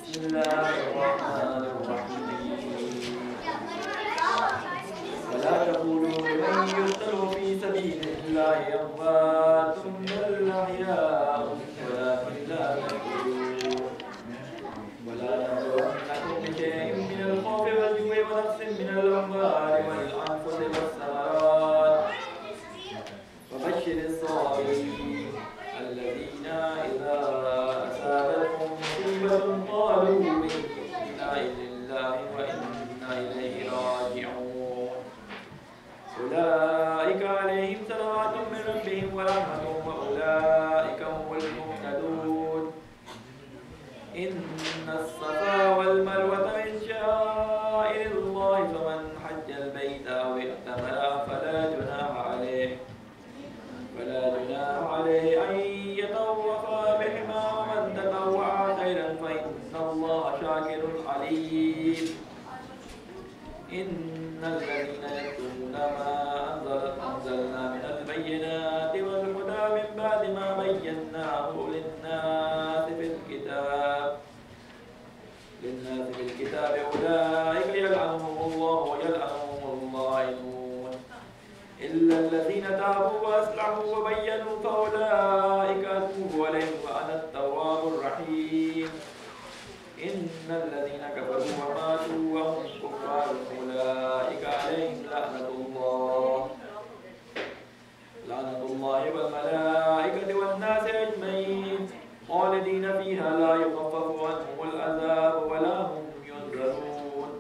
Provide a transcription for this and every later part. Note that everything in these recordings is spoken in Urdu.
بسم الله الرحمن الرحيم ولا تقولوا لمن يقتل في سبيل الله أموات بل أحياء ولكن لا تشعرون ولنبلونكم بشيء من الخوف والجوع ونقص من الأموال والأنفس والثمرات وبشر الصابرين الذين إذا أصابتهم مصيبة قالوا إنا لله وإنا إليه راجعون أولئك عليهم صلوات من ربهم ورحمة وأولئك هم المهتدون إن الصفا والمروة من شعائر الله فمن حج البيت أو اعتمر فلا جناح عليه أن يطوف بهما ومن تطوع خيرا فإن الله شاكر عليم إن الذين يكتمون ما أنزلنا من البينات والهدى من بعد ما بيناه للناس في الكتاب أولئك يلعنهم الله ويلعنهم اللاعنون إلا الذين تابوا وأصلحوا وبينوا فأولئك أتوب عليهم وأنا التواب الرحيم إن الذين كفروا وماتوا وهم كفار أولئك عليهم لعنة الله والملائكة والناس أجمعين خالدين فيها لا يخفف عنهم العذاب ولا هم ينذرون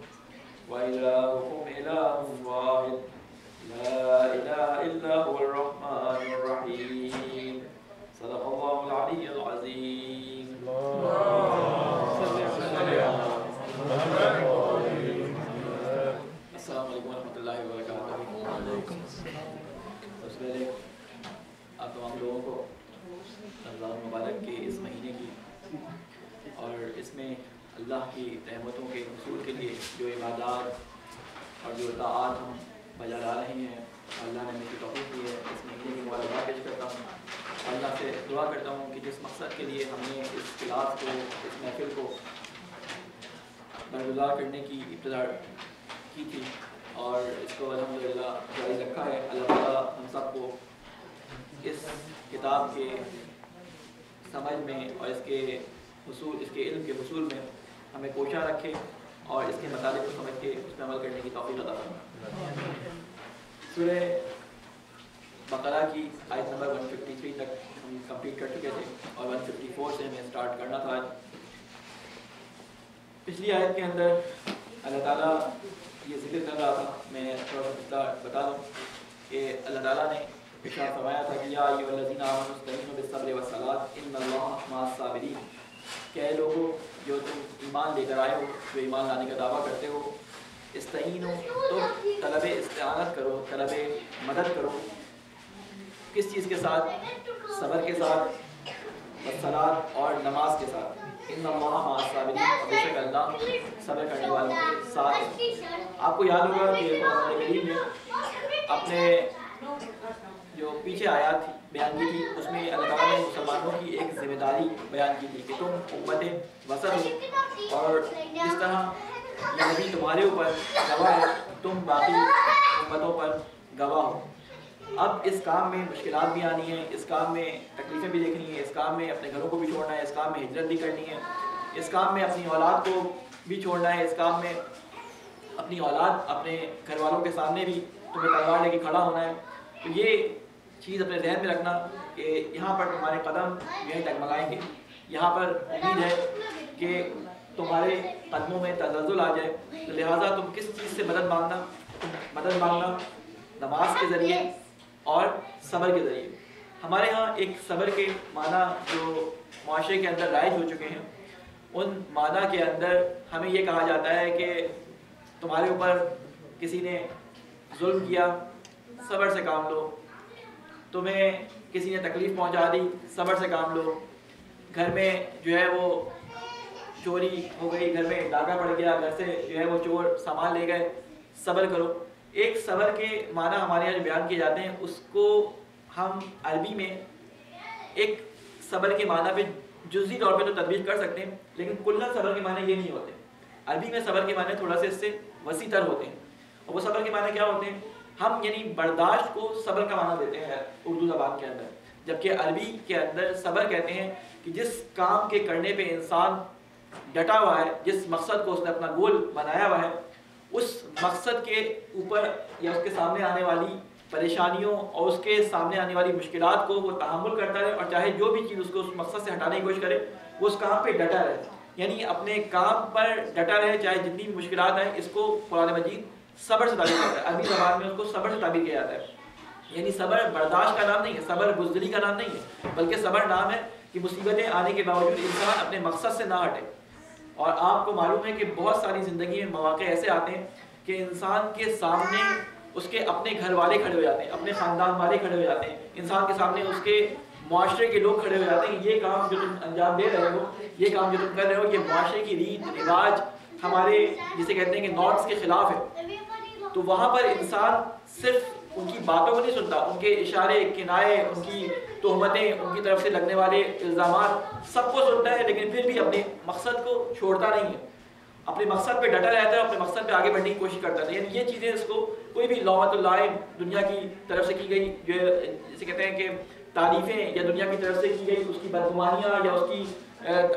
وإلهكم إله واحد لا إله إلا هو الرحمن الرحيم صدق الله العلي العظيم. السلام علیکم ورحمۃ اللہ وبرکاتہ. سب سے پہلے آپ تمام لوگوں کو رمضان مبارک کے اس مہینے کی اور اس میں اللہ کی رحمتوں کے حصول کے لیے جو عبادات اور جو اطاعات ہم بجا لا رہے ہیں اللہ نے مجھے توفیق دی ہے اس مہینے کی مبارکباد پیش کرتا ہوں. اللہ سے دعا کرتا ہوں کہ جس مقصد کے لیے ہم نے اس کلاس کو اس محفل کو برگزار کرنے کی ابتدا کی تھی اور اس کو الحمدللہ جاری رکھا ہے, اللہ تعالیٰ ہم سب کو اس کتاب کے سمجھ میں اور اس کے علم کے حصول میں ہمیں کوشاں رکھے اور اس کے مطالب کو سمجھ کے اس میں عمل کرنے کی توفیق عطا فرمائے. سورہ بقرہ کی آیت نمبر 153 تک ہم کمپلیٹ کر چکے تھے اور 154 سے ہمیں سٹارٹ کرنا تھا. پچھلی آیت کے اندر اللہ تعالیٰ یہ ذکر کر رہا تھا, میں تھوڑا سا بتا دوں کہ اللہ تعالیٰ نے ارشاد فرمایا تھا کہ یا ایھا الذین آمنوا استعینوا بالصبر والصلاۃ ان اللہ مع الصابرین, کہ اے لوگوں جو تم ایمان لے کر آئے ہو, جو ایمان لانے کا دعویٰ کرتے ہو, استعینوا تو طلب استعانت کرو, طلب مدد کرو. کس چیز کے ساتھ؟ صبر کے ساتھ, والصلاۃ اور نماز کے ساتھ. ان اللہ مع الصابرین, بے شک اللہ صبر کرنے والوں کے ساتھ. آپ کو یاد ہوگا کہ قرآن کریم نے اپنے جو پیچھے آیات بیان کی تھی اس میں اللہ تعالیٰ نے مسلمانوں کی ایک ذمہ داری بیان کی تھی کہ تم امت وسط ہو اور جس طرح یہ نبی تمہارے اوپر گواہ ہے تم باقی امتوں پر گواہ ہو. اب اس کام میں مشکلات بھی آنی ہیں, اس کام میں تکلیفیں بھی دیکھنی ہیں, اس کام میں اپنے گھروں کو بھی چھوڑنا ہے, اس کام میں ہجرت بھی کرنی ہے, اس کام میں اپنی اولاد کو بھی چھوڑنا ہے, اس کام میں اپنی اولاد اپنے گھر والوں کے سامنے بھی تمہیں تلوار لے کے کھڑا ہونا ہے. تو یہ چیز اپنے ذہن میں رکھنا کہ یہاں پر تمہارے قدم یہیں ڈگمگائیں گے, یہاں پر امید ہے کہ تمہارے قدموں میں تزلزل آ جائے. تو لہٰذا تم کس چیز سے مدد مانگنا نماز کے ذریعے اور صبر کے ذریعے. ہمارے ہاں ایک صبر کے معنی جو معاشرے کے اندر رائج ہو چکے ہیں, ان معنی کے اندر ہمیں یہ کہا جاتا ہے کہ تمہارے اوپر کسی نے ظلم کیا, صبر سے کام لو. تمہیں کسی نے تکلیف پہنچا دی, صبر سے کام لو. گھر میں جو ہے وہ چوری ہو گئی, گھر میں ڈاکہ پڑ گیا, گھر سے جو ہے وہ چور سامان لے گئے, صبر کرو. ایک صبر کے معنی ہمارے یہاں جو بیان کیے جاتے ہیں اس کو ہم عربی میں ایک صبر کے معنی پہ جزئی طور پہ تو تطبیق کر سکتے ہیں، لیکن کلن صبر کے معنی یہ نہیں ہوتے. عربی میں صبر کے معنی تھوڑا سا اس سے وسیع تر ہوتے ہیں. اور وہ صبر کے معنی کیا ہوتے ہیں؟ ہم یعنی برداشت کو صبر کا معنی دیتے ہیں اردو زبان کے اندر، جبکہ عربی کے اندر صبر کہتے ہیں کہ جس کام کے کرنے پہ انسان ڈٹا ہوا ہے، جس مقصد کو اس نے اپنا گول بنایا ہوا ہے، اس مقصد کے اوپر یا اس کے سامنے آنے والی پریشانیوں اور اس کے سامنے آنے والی مشکلات کو وہ تحمل کرتا رہے، اور چاہے جو بھی چیز اس کو اس مقصد سے ہٹانے کی کوشش کرے وہ اس کام پہ ڈٹا رہے. یعنی اپنے کام پر ڈٹا رہے چاہے جتنی بھی مشکلات ہیں. اس کو قرآن مجید صبر سے تعبیر کرتا ہے. عربی زبان میں اس کو صبر سے تعبیر کیا جاتا ہے. یعنی صبر برداشت کا نام نہیں ہے، صبر بزدلی کا نام نہیں ہے، بلکہ صبر نام ہے کہ مصیبتیں آنے کے باوجود انسان اپنے مقصد سے نہ ہٹے. اور آپ کو معلوم ہے کہ بہت ساری زندگی میں مواقع ایسے آتے ہیں کہ انسان کے سامنے اس کے اپنے گھر والے کھڑے ہو جاتے ہیں، اپنے خاندان والے کھڑے ہو جاتے ہیں، انسان کے سامنے اس کے معاشرے کے لوگ کھڑے ہو جاتے ہیں. یہ کام جو تم انجام دے رہے ہو، یہ کام جو تم کر رہے ہو، یہ معاشرے کی ریت رواج ہمارے جسے کہتے ہیں کہ نارمس کے خلاف ہے. تو وہاں پر انسان صرف ان کی باتوں کو نہیں سنتا، ان کے اشارے کنائے، ان کی تہمتیں، ان کی طرف سے لگنے والے الزامات سب کو سنتا ہے، لیکن پھر بھی اپنے مقصد کو چھوڑتا نہیں ہے، اپنے مقصد پہ ڈٹا رہتا ہے، اپنے مقصد پہ آگے بڑھنے کی کوشش کرتا ہے. یعنی یہ چیزیں اس کو کوئی بھی لغت اللائم دنیا کی طرف سے کی گئی جو جسے کہتے ہیں کہ تعریفیں یا دنیا کی طرف سے کی گئی اس کی بدگمانیاں یا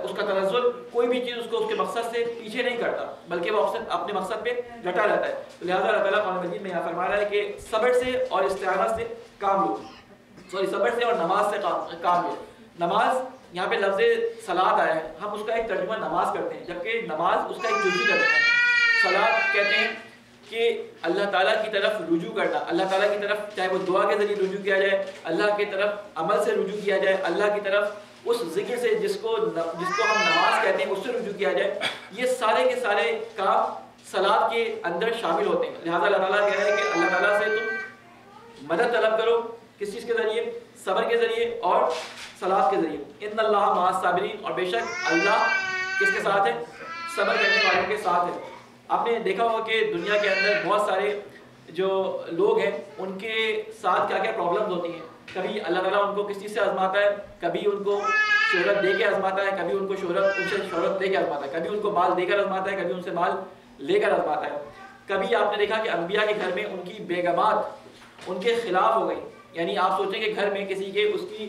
اس کا تنزل، کوئی بھی چیز اس کو اس کے مقصد سے پیچھے نہیں کرتا، بلکہ وہ اپنے مقصد پہ ڈٹا رہتا ہے. لہٰذا اللہ تعالیٰ قرآن مجید میں یہاں فرما رہا ہے کہ صبر سے اور استعانت سے کام لو، صبر سے اور نماز سے کام لو. نماز یہاں پہ لفظ صلاۃ آیا ہے، ہم اس کا ایک ترجمہ نماز کرتے ہیں، جبکہ نماز اس کا ایک جزوی ترجمہ ہے. صلاۃ کہتے ہیں کہ اللہ تعالیٰ کی طرف رجوع کرنا، اللہ تعالیٰ کی طرف چاہے وہ دعا کے ذریعے رجوع کیا جائے، اللہ کی طرف عمل سے رجوع کیا جائے، اللہ کی طرف اس ذکر سے جس کو ہم نماز کہتے ہیں اس سے رجوع کیا جائے. یہ سارے کے سارے کام صلاۃ کے اندر شامل ہوتے ہیں. لہٰذا اللہ تعالیٰ کہہ رہے ہیں کہ اللہ تعالیٰ سے تم مدد طلب کرو، کس چیز کے ذریعے؟ صبر کے ذریعے اور صلاۃ کے ذریعے. ان اللہ مع الصابرین، اور بے شک اللہ کس کے ساتھ ہے؟ صبر کرنے والوں کے ساتھ ہے. آپ نے دیکھا ہوگا کہ دنیا کے اندر بہت سارے جو لوگ ہیں ان کے ساتھ کیا کیا پرابلمز ہوتی ہیں. کبھی اللہ تعالیٰ ان کو کس چیز سے آزماتا ہے، کبھی ان کو شہرت دے کے آزماتا ہے، کبھی ان کو ان سے شہرت دے کے آزماتا ہے، کبھی ان کو مال دے کر آزماتا ہے، کبھی ان سے مال لے کر آزماتا ہے. کبھی آپ نے دیکھا کہ انبیاء کے گھر میں ان کی بیگمات ان کے خلاف ہو گئی. یعنی آپ سوچیں کہ گھر میں کسی کے اس کی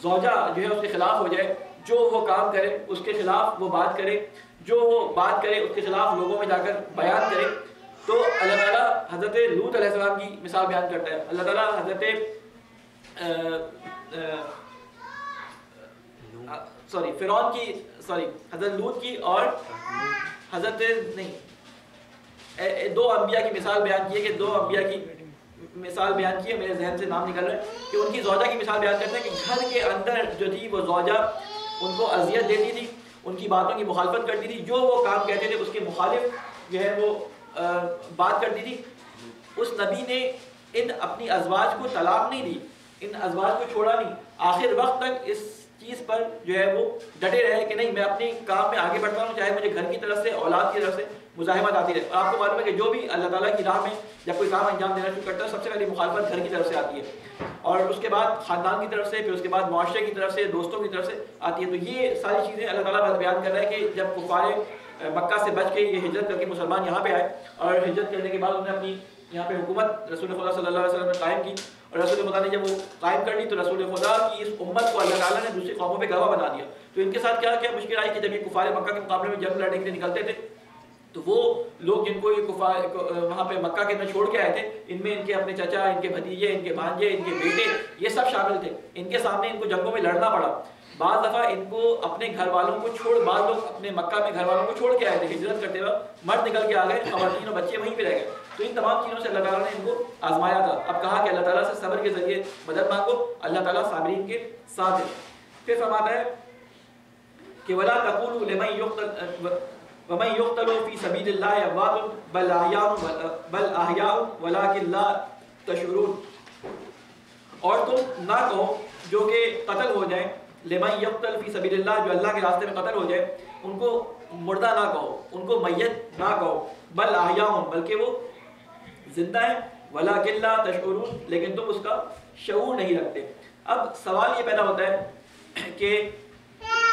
زوجہ جو ہے اس کے خلاف ہو جائے، جو وہ کام کرے اس کے خلاف وہ بات کرے، جو وہ بات کرے اس کے خلاف لوگوں میں جا کر بیان کرے. تو اللہ تعالیٰ حضرت لوط علیہ السلام کی مثال بیان کرتا ہے. اللہ تعالیٰ حضرت فرعون کی حضرت لوط کی اور حضرت دو انبیاء کی مثال بیان کی ہے کہ دو انبیاء کی مثال بیان کی ہے، میرے ذہن سے نام نکل رہا ہے کہ ان کی زوجہ کی مثال بیان کرتے ہیں کہ گھر کے اندر جو تھی وہ زوجہ ان کو اذیت دیتی تھی، ان کی باتوں کی مخالفت کرتی تھی، جو وہ کام کہتے تھے اس کے مخالف جو ہے وہ بات کرتی تھی. اس نبی نے اپنی ازواج کو طلاق نہیں دی، ان ازواج کو چھوڑا نہیں، آخر وقت تک اس چیز پر جو ہے وہ ڈٹے رہے کہ نہیں میں اپنی کام میں آگے بڑھتا ہوں، چاہے مجھے گھر کی طرف سے اولاد کی طرف سے مزاحمت آتی رہے. آپ کو معلوم ہے کہ جو بھی اللہ تعالیٰ کی راہ میں جب کوئی کام انجام دینا شروع کرتا ہے سب سے پہلی مخالفت گھر کی طرف سے آتی ہے، اور اس کے بعد خاندان کی طرف سے، پھر اس کے بعد معاشرے کی طرف سے، دوستوں کی طرف سے آتی ہے. تو یہ ساری چیزیں اللہ تعالیٰ بیان کر رہا ہے کہ جب کفار مکہ سے بچ کے یہ ہجرت کر کے مسلمان یہاں پہ آئے، اور ہجرت کرنے کے بعد انہوں نے اپنی یہاں پہ حکومت رسول خدا صلی اللہ علیہ وسلم نے قائم کی، اور رسول خدا نے جب وہ قائم کر لی تو رسول خدا کی اس امت کو اللہ تعالیٰ نے دوسری قوموں پہ گواہ بنا دیا. تو ان کے ساتھ کیا کیا مشکل آئی کہ جب یہ کفار مکہ کے مقابلے میں جنگ لڑنے کے لیے نکلتے تھے تو وہ لوگ جن کو یہ کفار وہاں پہ مکہ کے اندر چھوڑ کے آئے تھے، ان میں ان کے اپنے چچا، ان کے بھتیجے، ان کے بھانجے، ان کے بیٹے، یہ سب شامل تھے. ان کے سامنے ان کو جنگوں میں لڑنا پڑا. بعض دفعہ ان کو اپنے گھر والوں کو بعض لوگ اپنے مکہ میں گھر والوں کو چھوڑ کے آئے تھے ہجرت کرتے وقت، مرد نکل کے آ گئے، خواتین اور بچے وہیں پہ رہ گئے. تو ان تمام چیزوں سے اللہ تعالیٰ نے ان کو آزمایا تھا. اب کہا کہ اللہ تعالیٰ سے صبر کے ذریعے مدد مانگو، اللہ تعالیٰ صابرین کے ساتھ ہے. پھر فرماتا ہے کہ وَلَا تَقُولُوا وَمَن يُقْتَلُ فِي سَبِيلِ اللَّهِ أَمْوَاتٌ بَلْ أَحْيَاءٌ وَلَٰكِن لَا تَشْعُرُونَ. اور تم نہ کہو جو کہ قتل ہو جائیں، لمن یقتل فی سبیل اللہ، جو اللہ کے راستے میں قتل ہو جائے، ان کو مردہ نہ کہو، ان کو میت نہ کہو، بل احیاء، بلکہ وہ زندہ ہیں، ولکن لا تشعرون، لیکن تم اس کا شعور نہیں رکھتے. اب سوال یہ پیدا ہوتا ہے کہ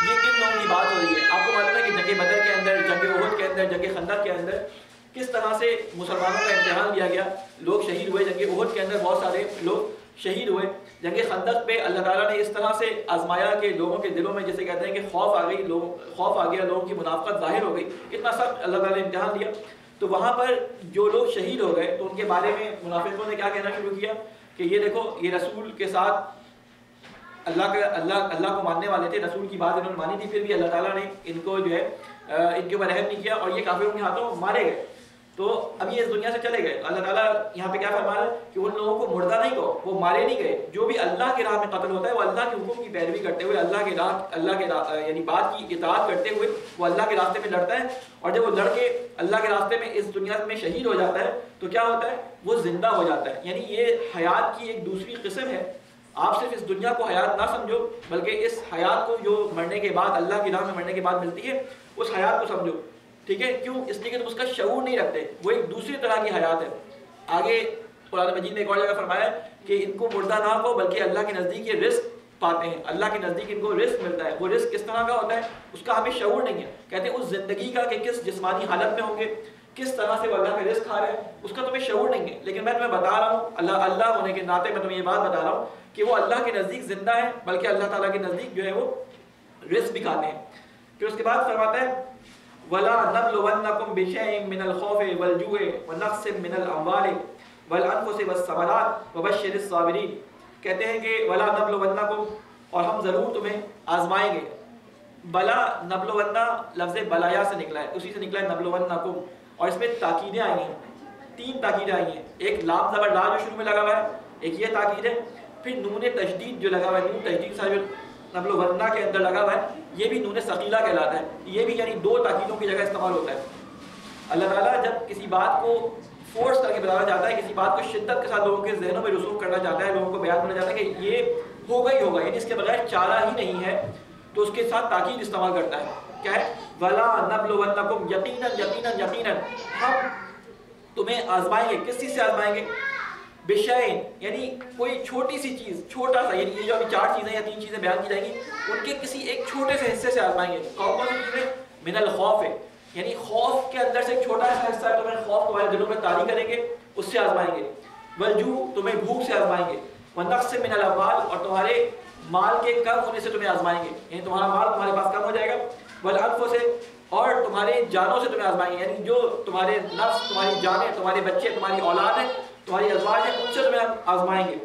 یہ کن لوگوں کی بات ہو رہی ہے؟ آپ کو معلوم ہے کہ جنگ بدر کے اندر، جنگ احد کے اندر، جنگ خندق کے اندر کس طرح سے مسلمانوں کا امتحان لیا گیا، لوگ شہید ہوئے. جنگ احد کے اندر بہت سارے لوگ شہید ہوئے. جنگ خندق پہ اللہ تعالیٰ نے اس طرح سے آزمایا کہ لوگوں کے دلوں میں جیسے کہتے ہیں کہ خوف آ گئی، خوف آ گیا، لوگوں کی منافقت ظاہر ہو گئی. اتنا سخت اللہ تعالیٰ نے امتحان لیا. تو وہاں پر جو لوگ شہید ہو گئے تو ان کے بارے میں منافقوں نے کیا کہنا شروع کیا کہ یہ دیکھو یہ رسول کے ساتھ اللہ کو ماننے والے تھے، رسول کی بات انہوں نے مانی تھی، پھر بھی اللہ تعالیٰ نے ان کو جو ہے ان کے اوپر رحم نہیں کیا اور یہ کافروں کے ہاتھوں مارے گئے. تو اب یہ اس دنیا سے چلے گئے. اللہ تعالیٰ یہاں پہ کیا فرما رہا ہے کہ ان لوگوں کو مردہ نہیں کہو، وہ مارے نہیں گئے. جو بھی اللہ کی راہ میں قتل ہوتا ہے وہ اللہ کے حکم کی پیروی کرتے ہوئے، اللہ کے یعنی بات کی اطاعت کرتے ہوئے وہ اللہ کے راستے میں لڑتا ہے. اور جب وہ لڑ کے اللہ کے راستے میں اس دنیا میں شہید ہو جاتا ہے تو کیا ہوتا ہے؟ وہ زندہ ہو جاتا ہے. یعنی یہ حیات کی ایک دوسری قسم ہے. آپ صرف اس دنیا کو حیات نہ سمجھو، بلکہ اس حیات کو جو مرنے کے بعد اللہ کی راہ میں مرنے کے بعد ملتی ہے اس حیات کو سمجھو. ٹھیک ہے؟ کیوں؟ اس لیے کہ تم اس کا شعور نہیں رکھتے. وہ ایک دوسری طرح کی حیات ہے. آگے قرآن مجید میں ایک اور جگہ فرمایا کہ ان کو مردہ نہ کہو بلکہ اللہ کے نزدیک یہ رزق پاتے ہیں، اللہ کے نزدیک ان کو رزق ملتا ہے. وہ رزق کس طرح کا ہوتا ہے اس کا ہمیں شعور نہیں ہے. کہتے ہیں اس زندگی کا کہ کس جسمانی حالت میں ہوں گے، کس طرح سے وہ اللہ کا رزق کھا رہے ہیں، اس کا تمہیں شعور نہیں ہے. لیکن میں تمہیں بتا رہا ہوں، اللہ ہونے کے ناطے میں تمہیں یہ بات بتا رہا ہوں کہ وہ اللہ کے نزدیک زندہ ہے، بلکہ اللہ تعالیٰ کے نزدیک جو ہے وہ رزق بھی کھاتے ہیں. پھر اس کے بعد فرماتا ہے وَلَا نَبْلُوَنَّكُمْ بِشَيْءٍ مِّنَ الْخَوْفِ وَالْجُوعِ وَنَقْصٍ مِّنَ الْأَمْوَالِ وَالْأَنفُسِ وَالثَّمَرَاتِ وَبَشِّرِ الصَّابِرِينَ. کہتے ہیں کہ وَلَا نَبْلُوَنَّكُمْ، اور ہم ضرور تمہیں آزمائیں گے. بلا نبلونا لفظ بلایا سے نکلا ہے، اسی سے نکلا ہے نبلونکم. اور اس میں تاکیدیں آئی ہیں، 3 تاکیدیں آئی ہیں. ایک لام زبر لا جو شروع میں لگا ہوا ہے، ایک یہ تاکید ہے. پھر نون تشدید جو لگا ہوا ہے، نون تشدید سا جو نبلونا کے اندر لگا ہوا ہے، یہ بھی نون ثقیلہ کہلاتا ہے. یہ بھی یعنی 2 تاکیدوں کی جگہ استعمال ہوتا ہے. اللہ تعالیٰ جب کسی بات کو فورس کر کے بتانا چاہتا ہے، کسی بات کو شدت کے ساتھ لوگوں کے ذہنوں میں رسوخ کرنا چاہتا ہے، لوگوں کو بیان کرنا چاہتا ہے کہ یہ ہوگا ہی ہوگا، یعنی اس کے بغیر چارہ ہی نہیں ہے، تو اس کے ساتھ تاکید استعمال کرتا ہے. کیا ہے؟ وَلَا نَبْلُوَنَّكُمْ یقیناً ہم تمہیں آزمائیں گے. کس چیز سے آزمائیں گے؟ بِشَيْءٍ، یعنی کوئی چھوٹی سی چیز، چھوٹا سا، یعنی یہ جو ابھی 4 چیزیں یا 3 چیزیں بیان کی جائیں گی ان کے کسی ایک چھوٹے سے حصے سے آزمائیں گے. کون سی چیزیں؟ من الخوف، یعنی خوف کے اندر سے ایک چھوٹا سا حصہ ہے، تمہیں خوف تمہارے دلوں میں طاری کریں گے، اس سے آزمائیں گے. والجوع، تمہیں بھوک سے آزمائیں گے. ونقص من الاموال، اور تمہارے مال کے کم ہونے سے تمہیں آزمائیں گے، یعنی تمہارا مال تمہارے پاس کم ہو جائے گا. والانفس، اور تمہارے جانوں سے تمہیں آزمائیں گے، یعنی جو تمہارے نفس، تمہاری جانیں، تمہارے بچے، تمہاری اولاد ہے، تمہاری ازواج ہیں، ان سے تمہیں آزمائیں گے.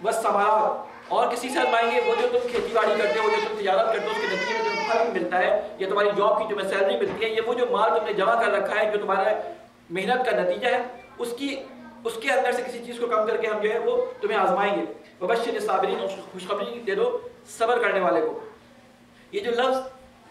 والثمرات، اور کسی سے آزمائیں گے وہ جو تم کھیتی باڑی کرتے ہو، جو تم تجارت کرتے ہو، اس کے نتیجے میں تمہیں پھل ملتا ہے، یا تمہاری جاب کی تمہیں سیلری ملتی ہے، یہ وہ جو مال تم نے جمع کر رکھا ہے، جو تمہارا محنت کا نتیجہ ہے، اس کے اندر سے کسی چیز کو کم کر کے ہم جو ہے وہ تمہیں آزمائیں گے. وبشر الصابرین، خوشخبری دے دو صبر کرنے والے کو. یہ جو لفظ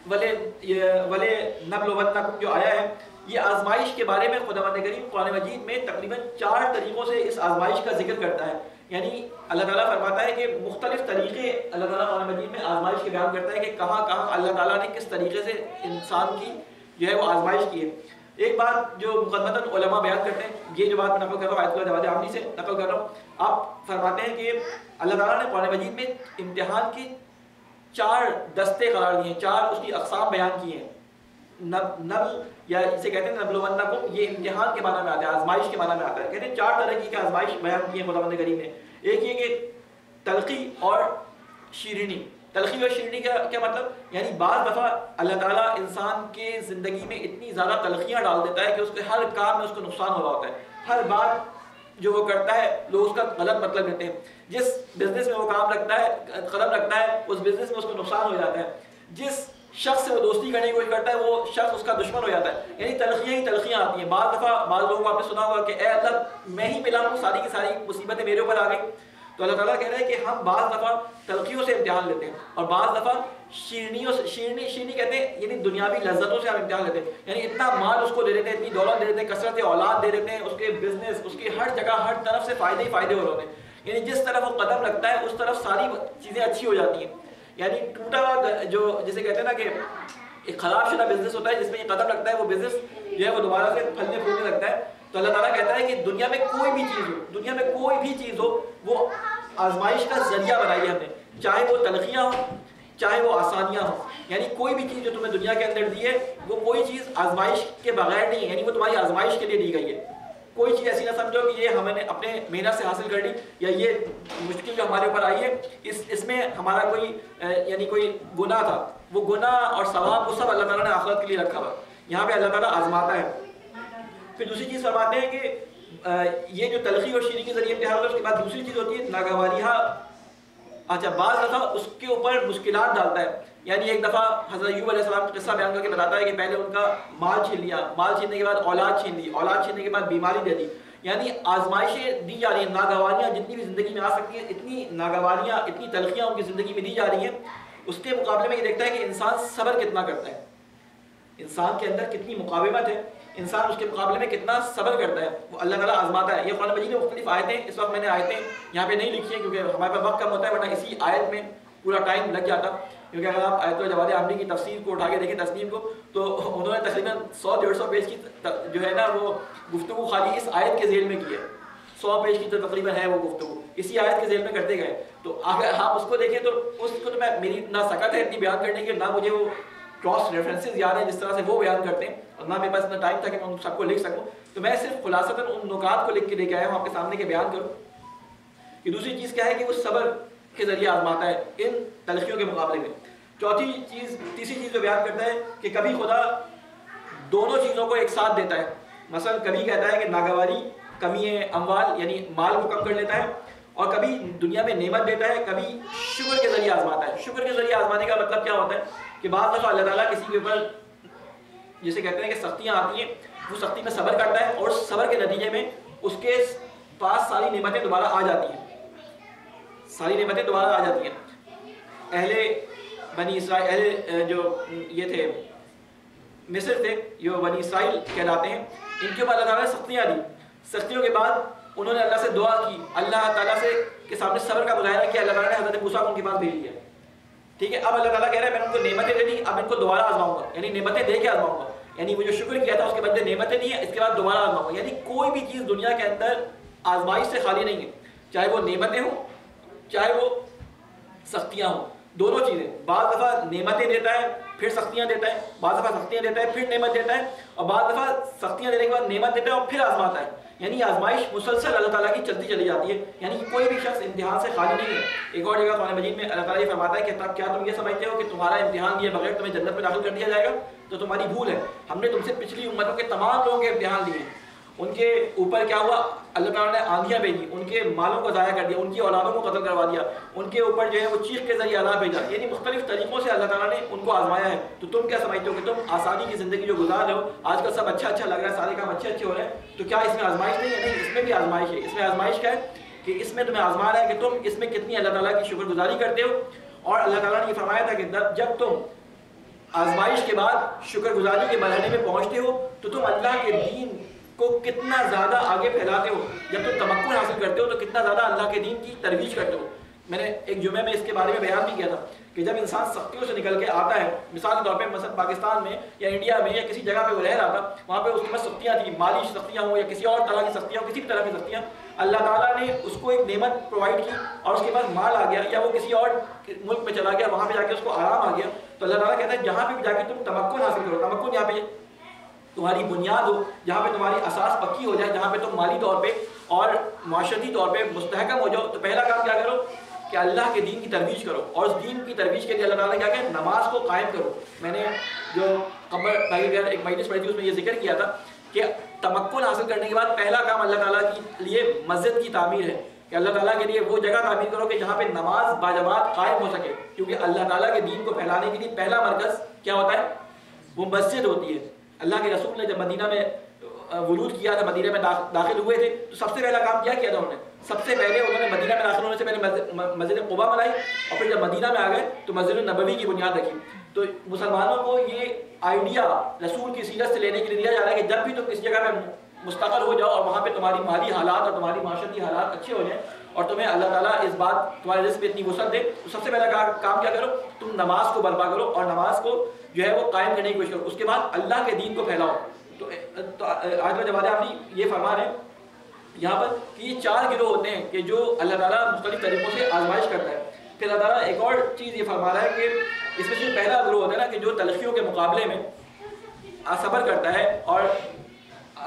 ولے نبلونکم جو آیا ہے، یہ آزمائش کے بارے میں خداوند کریم قرآن مجید میں تقریباً 4 طریقوں سے اس آزمائش کا ذکر کرتا ہے. یعنی اللہ تعالیٰ فرماتا ہے کہ مختلف طریقے اللہ تعالیٰ قرآن مجید میں آزمائش کے بیان کرتا ہے کہ کہاں کہاں اللہ تعالیٰ نے کس طریقے سے انسان کی جو ہے وہ آزمائش کی ہے. ایک بات جو مقدمتاً علماء بیان کرتے ہیں، یہ جو بات میں نقل کر رہا ہوں آیت اللہ جواد عاملی سے نقل کر رہا ہوں، آپ فرماتے ہیں کہ اللہ تعالیٰ نے قرآن مجید میں امتحان کی 4 دستے قرار دیے ہیں، 4 اس کی اقسام بیان کی ہیں. نبل یا اسے کہتے ہیں نبلونکم، یہ امتحان کے معنی میں آتا ہے، آزمائش کے معنی میں آتا ہے. کہتے ہیں 4 طرح کی آزمائش بیان کی ہے خداوند کریم نے. ایک یہ کہ تلخی اور شیرینی. تلخی اور شیرینی کا کیا مطلب؟ یعنی بعض دفعہ اللہ تعالیٰ انسان کے زندگی میں اتنی زیادہ تلخیاں ڈال دیتا ہے کہ اس کے ہر کام میں اس کو نقصان ہو رہا ہوتا ہے. ہر بات جو وہ کرتا ہے لوگ اس کا غلط مطلب لیتے ہیں. جس بزنس میں وہ قدم رکھتا ہے اس بزنس میں اس کو نقصان ہو جاتا ہے. جس شخص سے وہ دوستی کرنے کی کوشش کرتا ہے وہ شخص اس کا دشمن ہو جاتا ہے. یعنی تلخیاں ہی تلخیاں آتی ہیں. بعض دفعہ بعض لوگوں کو آپ نے سنا ہوگا کہ اے اللہ میں ہی ملا ہوں، ساری کی ساری مصیبتیں میرے اوپر آ گئی. تو اللہ تعالیٰ کہہ رہا ہے کہ ہم بعض دفعہ تلخیوں سے امتحان لیتے ہیں اور بعض دفعہ شیرنی کہتے ہیں یعنی دنیاوی لذتوں سے ہم امتحان لیتے ہیں. یعنی اتنا مال اس کو دے دیتے ہیں، اتنی دولت دے دیتے ہیں، کثرت اولاد دے دیتے ہیں، اس کے بزنس، اس کی ہر جگہ ہر طرف سے فائدے ہی فائدے ہو رہے ہوتے ہیں. یعنی جس طرف وہ قدم رکھتا ہے اس طرف ساری چیزیں اچھی ہو جاتی ہیں. یعنی ٹوٹا جو جسے کہتے ہیں نا کہ ایک خراب شدہ بزنس ہوتا ہے، جس میں یہ قدم رکھتا ہے وہ بزنس جو ہے وہ دوبارہ سے پھلنے پھولنے لگتا ہے. تو اللہ تعالیٰ کہتا ہے کہ دنیا میں کوئی بھی چیز ہو وہ آزمائش کا ذریعہ بنائی ہے ہم نے. چاہے وہ تلخیاں ہوں چاہے وہ آسانیاں ہوں. یعنی کوئی بھی چیز جو تمہیں دنیا کے اندر دی ہے وہ کوئی چیز آزمائش کے بغیر نہیں ہے, یعنی وہ تمہاری آزمائش کے لیے دی گئی ہے. کوئی چیز ایسی نہ سمجھو کہ یہ ہم نے اپنے محنت سے حاصل کر لی, یا یہ مشکل جو ہمارے اوپر آئی ہے اس میں ہمارا کوئی یعنی کوئی گناہ تھا, وہ گناہ اور ثواب وہ سب اللہ تعالیٰ نے آخرت کے لیے رکھا ہوا. یہاں پہ اللہ تعالیٰ آزماتا ہے. پھر دوسری چیز فرماتے ہیں کہ یہ جو تلخی اور شیریں کے ذریعے امتحان ہوتا ہے, اس کے بعد دوسری چیز ہوتی ہے ناگواریہ. اچھا, بعض دفعہ اس کے اوپر مشکلات ڈالتا ہے. یعنی ایک دفعہ حضرت ایوب علیہ السلام کا قصہ بیان کر کے بتاتا ہے کہ پہلے ان کا مال چھین لیا, مال چھیننے کے بعد اولاد چھین لی, اولاد چھیننے کے بعد بیماری دے دی. یعنی آزمائشیں دی جا رہی ہیں, ناگواریاں جتنی بھی زندگی میں آ سکتی ہیں, اتنی ناگواریاں, اتنی تلخیاں ان کی زندگی میں دی جا رہی ہیں. اس کے مقابلے میں یہ دیکھتا ہے کہ انسان صبر کتنا کرتا ہے, انسان کے اندر کتنی مقاومت ہے, انسان اس کے مقابلے میں کتنا صبر کرتا ہے, وہ اللہ تعالیٰ آزماتا ہے. یہ قرآن مجید میں مختلف آیتیں, اس وقت میں نے آیتیں یہاں پہ نہیں لکھی ہیں کیونکہ ہمارے پاس وقت کم ہوتا ہے, ورنہ اسی آیت میں پورا ٹائم لگ جاتا. کیونکہ اگر آپ آیت الجواد عامری کی تفسیر کو اٹھا کے دیکھیں, تسنیم کو, تو انہوں نے تقریباً 100-150 پیج کی جو ہے نا وہ گفتگو خالی اس آیت کے ذیل میں کی ہے. 100 پیج کی تو تقریباً ہے وہ گفتگو, اسی آیت کے ذیل میں کرتے گئے. تو اگر آپ اس کو دیکھیں تو اس کو تو میری نہ سکت ہے اتنی بیان کرنے کی, نہ مجھے وہ کراس ریفرنسز یاد ہیں جس طرح سے وہ بیان کرتے ہیں, اور نہ میرے پاس اتنا ٹائم تھا کہ میں ان سب کو لکھ سکوں. تو میں صرف خلاصتاً ان نکات کو لکھ کے لے کے آیا ہوں آپ کے سامنے کے بیان کروں. کہ دوسری چیز کیا ہے کہ وہ صبر کے ذریعے آزماتا ہے ان تلخیوں کے مقابلے میں. تیسری چیز جو بیان کرتا ہے کہ کبھی خدا دونوں چیزوں کو ایک ساتھ دیتا ہے. مثلا کبھی کہتا ہے کہ ناگواری کمی اموال یعنی مال کو کم کر لیتا ہے, اور کبھی دنیا میں نعمت دیتا ہے, کبھی شکر کے ذریعے آزماتا ہے. شکر کے ذریعے آزمانے کا مطلب کیا ہوتا ہے کہ بعض دفعہ اللہ تعالیٰ کسی کے اوپر جسے کہتے ہیں کہ سختیاں آتی ہیں, وہ سختی میں صبر کرتا ہے, اور صبر کے نتیجے میں اس کے پاس ساری نعمتیں دوبارہ آ جاتی ہیں, ساری نعمتیں دوبارہ آ جاتی ہیں. اہل بنی اسرائیل, اہل جو یہ تھے مصر تھے, جو بنی اسرائیل کہلاتے ہیں, ان کے اوپر اللہ تعالیٰ نے سختیاں دی. سختیوں کے بعد انہوں نے اللہ سے دعا کی, اللہ تعالیٰ سے کے سامنے صبر کا مظاہرہ کیا. اللہ تعالیٰ نے حضرت موسیٰ کو ان کے پاس بھیج دیا. ٹھیک ہے, اب اللہ تعالیٰ کہہ رہے ہیں میں نے ان کو نعمتیں دے دی, اب ان کو دوبارہ آزماؤں گا, یعنی نعمتیں دے کے آزماؤں گا. یعنی وہ جو شکر کیا تھا اس کے بدلے نعمتیں دی ہیں, اس کے بعد دوبارہ آزماؤں گا. یعنی کوئی بھی چیز دنیا کے اندر آزمائش سے خالی نہیں ہے, چاہے وہ نعمتیں ہوں چاہے وہ سختیاں ہوں, دونوں چیزیں. بعض دفعہ نعمتیں دیتا ہے پھر سختیاں دیتا ہے, بعض دفعہ سختیاں دیتا ہے پھر نعمت دیتا ہے, اور بعض دفعہ سختیاں دینے کے بعد نعمت دیتا ہے اور پھر آزماتا ہے. یعنی آزمائش مسلسل اللہ تعالیٰ کی چلتی چلی جاتی ہے, یعنی کوئی بھی شخص امتحان سے خالی نہیں ہے. ایک اور جگہ قرآن مجید میں اللہ تعالیٰ یہ فرماتا ہے کہ تب کیا تم یہ سمجھتے ہو کہ تمہارا امتحان دیے بغیر تمہیں جنت میں داخل کر دیا جائے گا؟ تو تمہاری بھول ہے. ہم نے تم سے پچھلی امتوں کے تمام لوگوں کے امتحان لیے, ان کے اوپر کیا ہوا, اللہ تعالیٰ نے آندھیاں بھیجی, ان کے مالوں کو ضائع کر دیا, ان کی اولادوں کو قتل کروا دیا, ان کے اوپر جو ہے وہ چیخ کے ذریعے عذاب بھیجا. یعنی مختلف طریقوں سے اللہ تعالیٰ نے ان کو آزمایا ہے. تو تم کیا سمجھتے ہو کہ تم آسانی کی زندگی جو گزار رہے ہو, آج کل سب اچھا اچھا لگ رہا ہے, سارے کام اچھے اچھے ہو رہے ہیں, تو کیا اس میں آزمائش نہیں ہے؟ نہیں, اس میں بھی آزمائش ہے. اس میں آزمائش کیا ہے کہ اس میں تمہیں آزما رہا ہے کہ تم اس میں کتنی اللہ تعالیٰ کی شکر گزاری کرتے ہو. اور اللہ تعالیٰ نے یہ فرمایا تھا کہ جب تم آزمائش کے بعد شکر گزاری کے مرحلے میں پہنچتے ہو تو تم اللہ کے دین کو کتنا زیادہ آگے پھیلاتے ہو. جب تم تمکن حاصل کرتے ہو تو کتنا زیادہ اللہ کے دین کی ترویج کرتے ہو. میں نے ایک جمعے میں اس کے بارے میں بیان بھی کیا تھا کہ جب انسان سختیوں سے نکل کے آتا ہے, مثال کے طور پہ مثلا پاکستان میں یا انڈیا میں یا کسی جگہ پہ وہ رہ رہا تھا, وہاں پہ اس کے پاس سختیاں تھیں, مالی سختیاں ہوں یا کسی اور طرح کی سختیاں ہوں, کسی بھی طرح کی سختیاں, اللہ تعالیٰ نے اس کو ایک نعمت پرووائڈ کی اور اس کے پاس مال آ گیا, یا وہ کسی اور ملک میں چلا گیا, وہاں پہ جا کے اس کو آرام آ گیا. تو اللہ تعالیٰ کہتا ہے جہاں پہ بھی جا کے تم تمکن حاصل کرو, تمکن یہاں پہ تمہاری بنیاد ہو, جہاں پہ تمہاری اساس پکی ہو جائے, جہاں پہ تم مالی طور پہ اور معاشرتی طور پہ مستحکم ہو جاؤ, تو پہلا کام کیا کرو کہ اللہ کے دین کی ترویج کرو. اور اس دین کی ترویج کے لیے اللہ تعالیٰ کیا کہ نماز کو قائم کرو. میں نے جو قبر پہلے ایک مجلس پڑھی تھی اس میں یہ ذکر کیا تھا کہ تمکن حاصل کرنے کے بعد پہلا کام اللہ تعالیٰ کے لیے مسجد کی تعمیر ہے, کہ اللہ تعالیٰ کے لیے وہ جگہ تعمیر کرو کہ جہاں پہ نماز باجماعت قائم ہو سکے. کیونکہ اللہ تعالیٰ کے دین کو پھیلانے کے لیے پہلا مرکز کیا ہوتا ہے, وہ مسجد ہوتی ہے. اللہ کے رسول نے جب مدینہ میں ولود کیا تھا, مدینہ میں داخل ہوئے تھے, تو سب سے پہلا کام کیا کیا تھا انہوں نے؟ سب سے پہلے انہوں نے مدینہ میں داخل ہونے سے پہلے مسجد قباء بنائی, اور پھر جب مدینہ میں آ گئے تو مسجد النبوی کی بنیاد رکھی. تو مسلمانوں کو یہ آئیڈیا رسول کی سیرت سے لینے کے لیے دیا جا رہا ہے کہ جب بھی تم کسی جگہ میں مستقر ہو جاؤ اور وہاں پہ تمہاری مالی حالات اور تمہاری معاشرتی حالات اچھے ہو جائیں اور تمہیں اللہ تعالیٰ اس بات تمہارے رزق میں اتنی وسعت دے, تو سب سے پہلا کام کیا کرو, تم نماز کو برپا کرو اور نماز کو جو ہے وہ قائم کرنے کی کوشش کرو. اس کے بعد اللہ کے دین کو پھیلاؤ. تو آج میں جواد آپ یہ فرما رہے ہیں یہاں پر کہ یہ 4 گروہ ہوتے ہیں کہ جو اللہ تعالیٰ مختلف طریقوں سے آزمائش کرتا ہے. پھر اللہ تعالیٰ ایک اور چیز یہ فرما رہا ہے کہ اس میں سے پہلا گروہ ہوتا ہے نا کہ جو تلخیوں کے مقابلے میں صبر کرتا ہے اور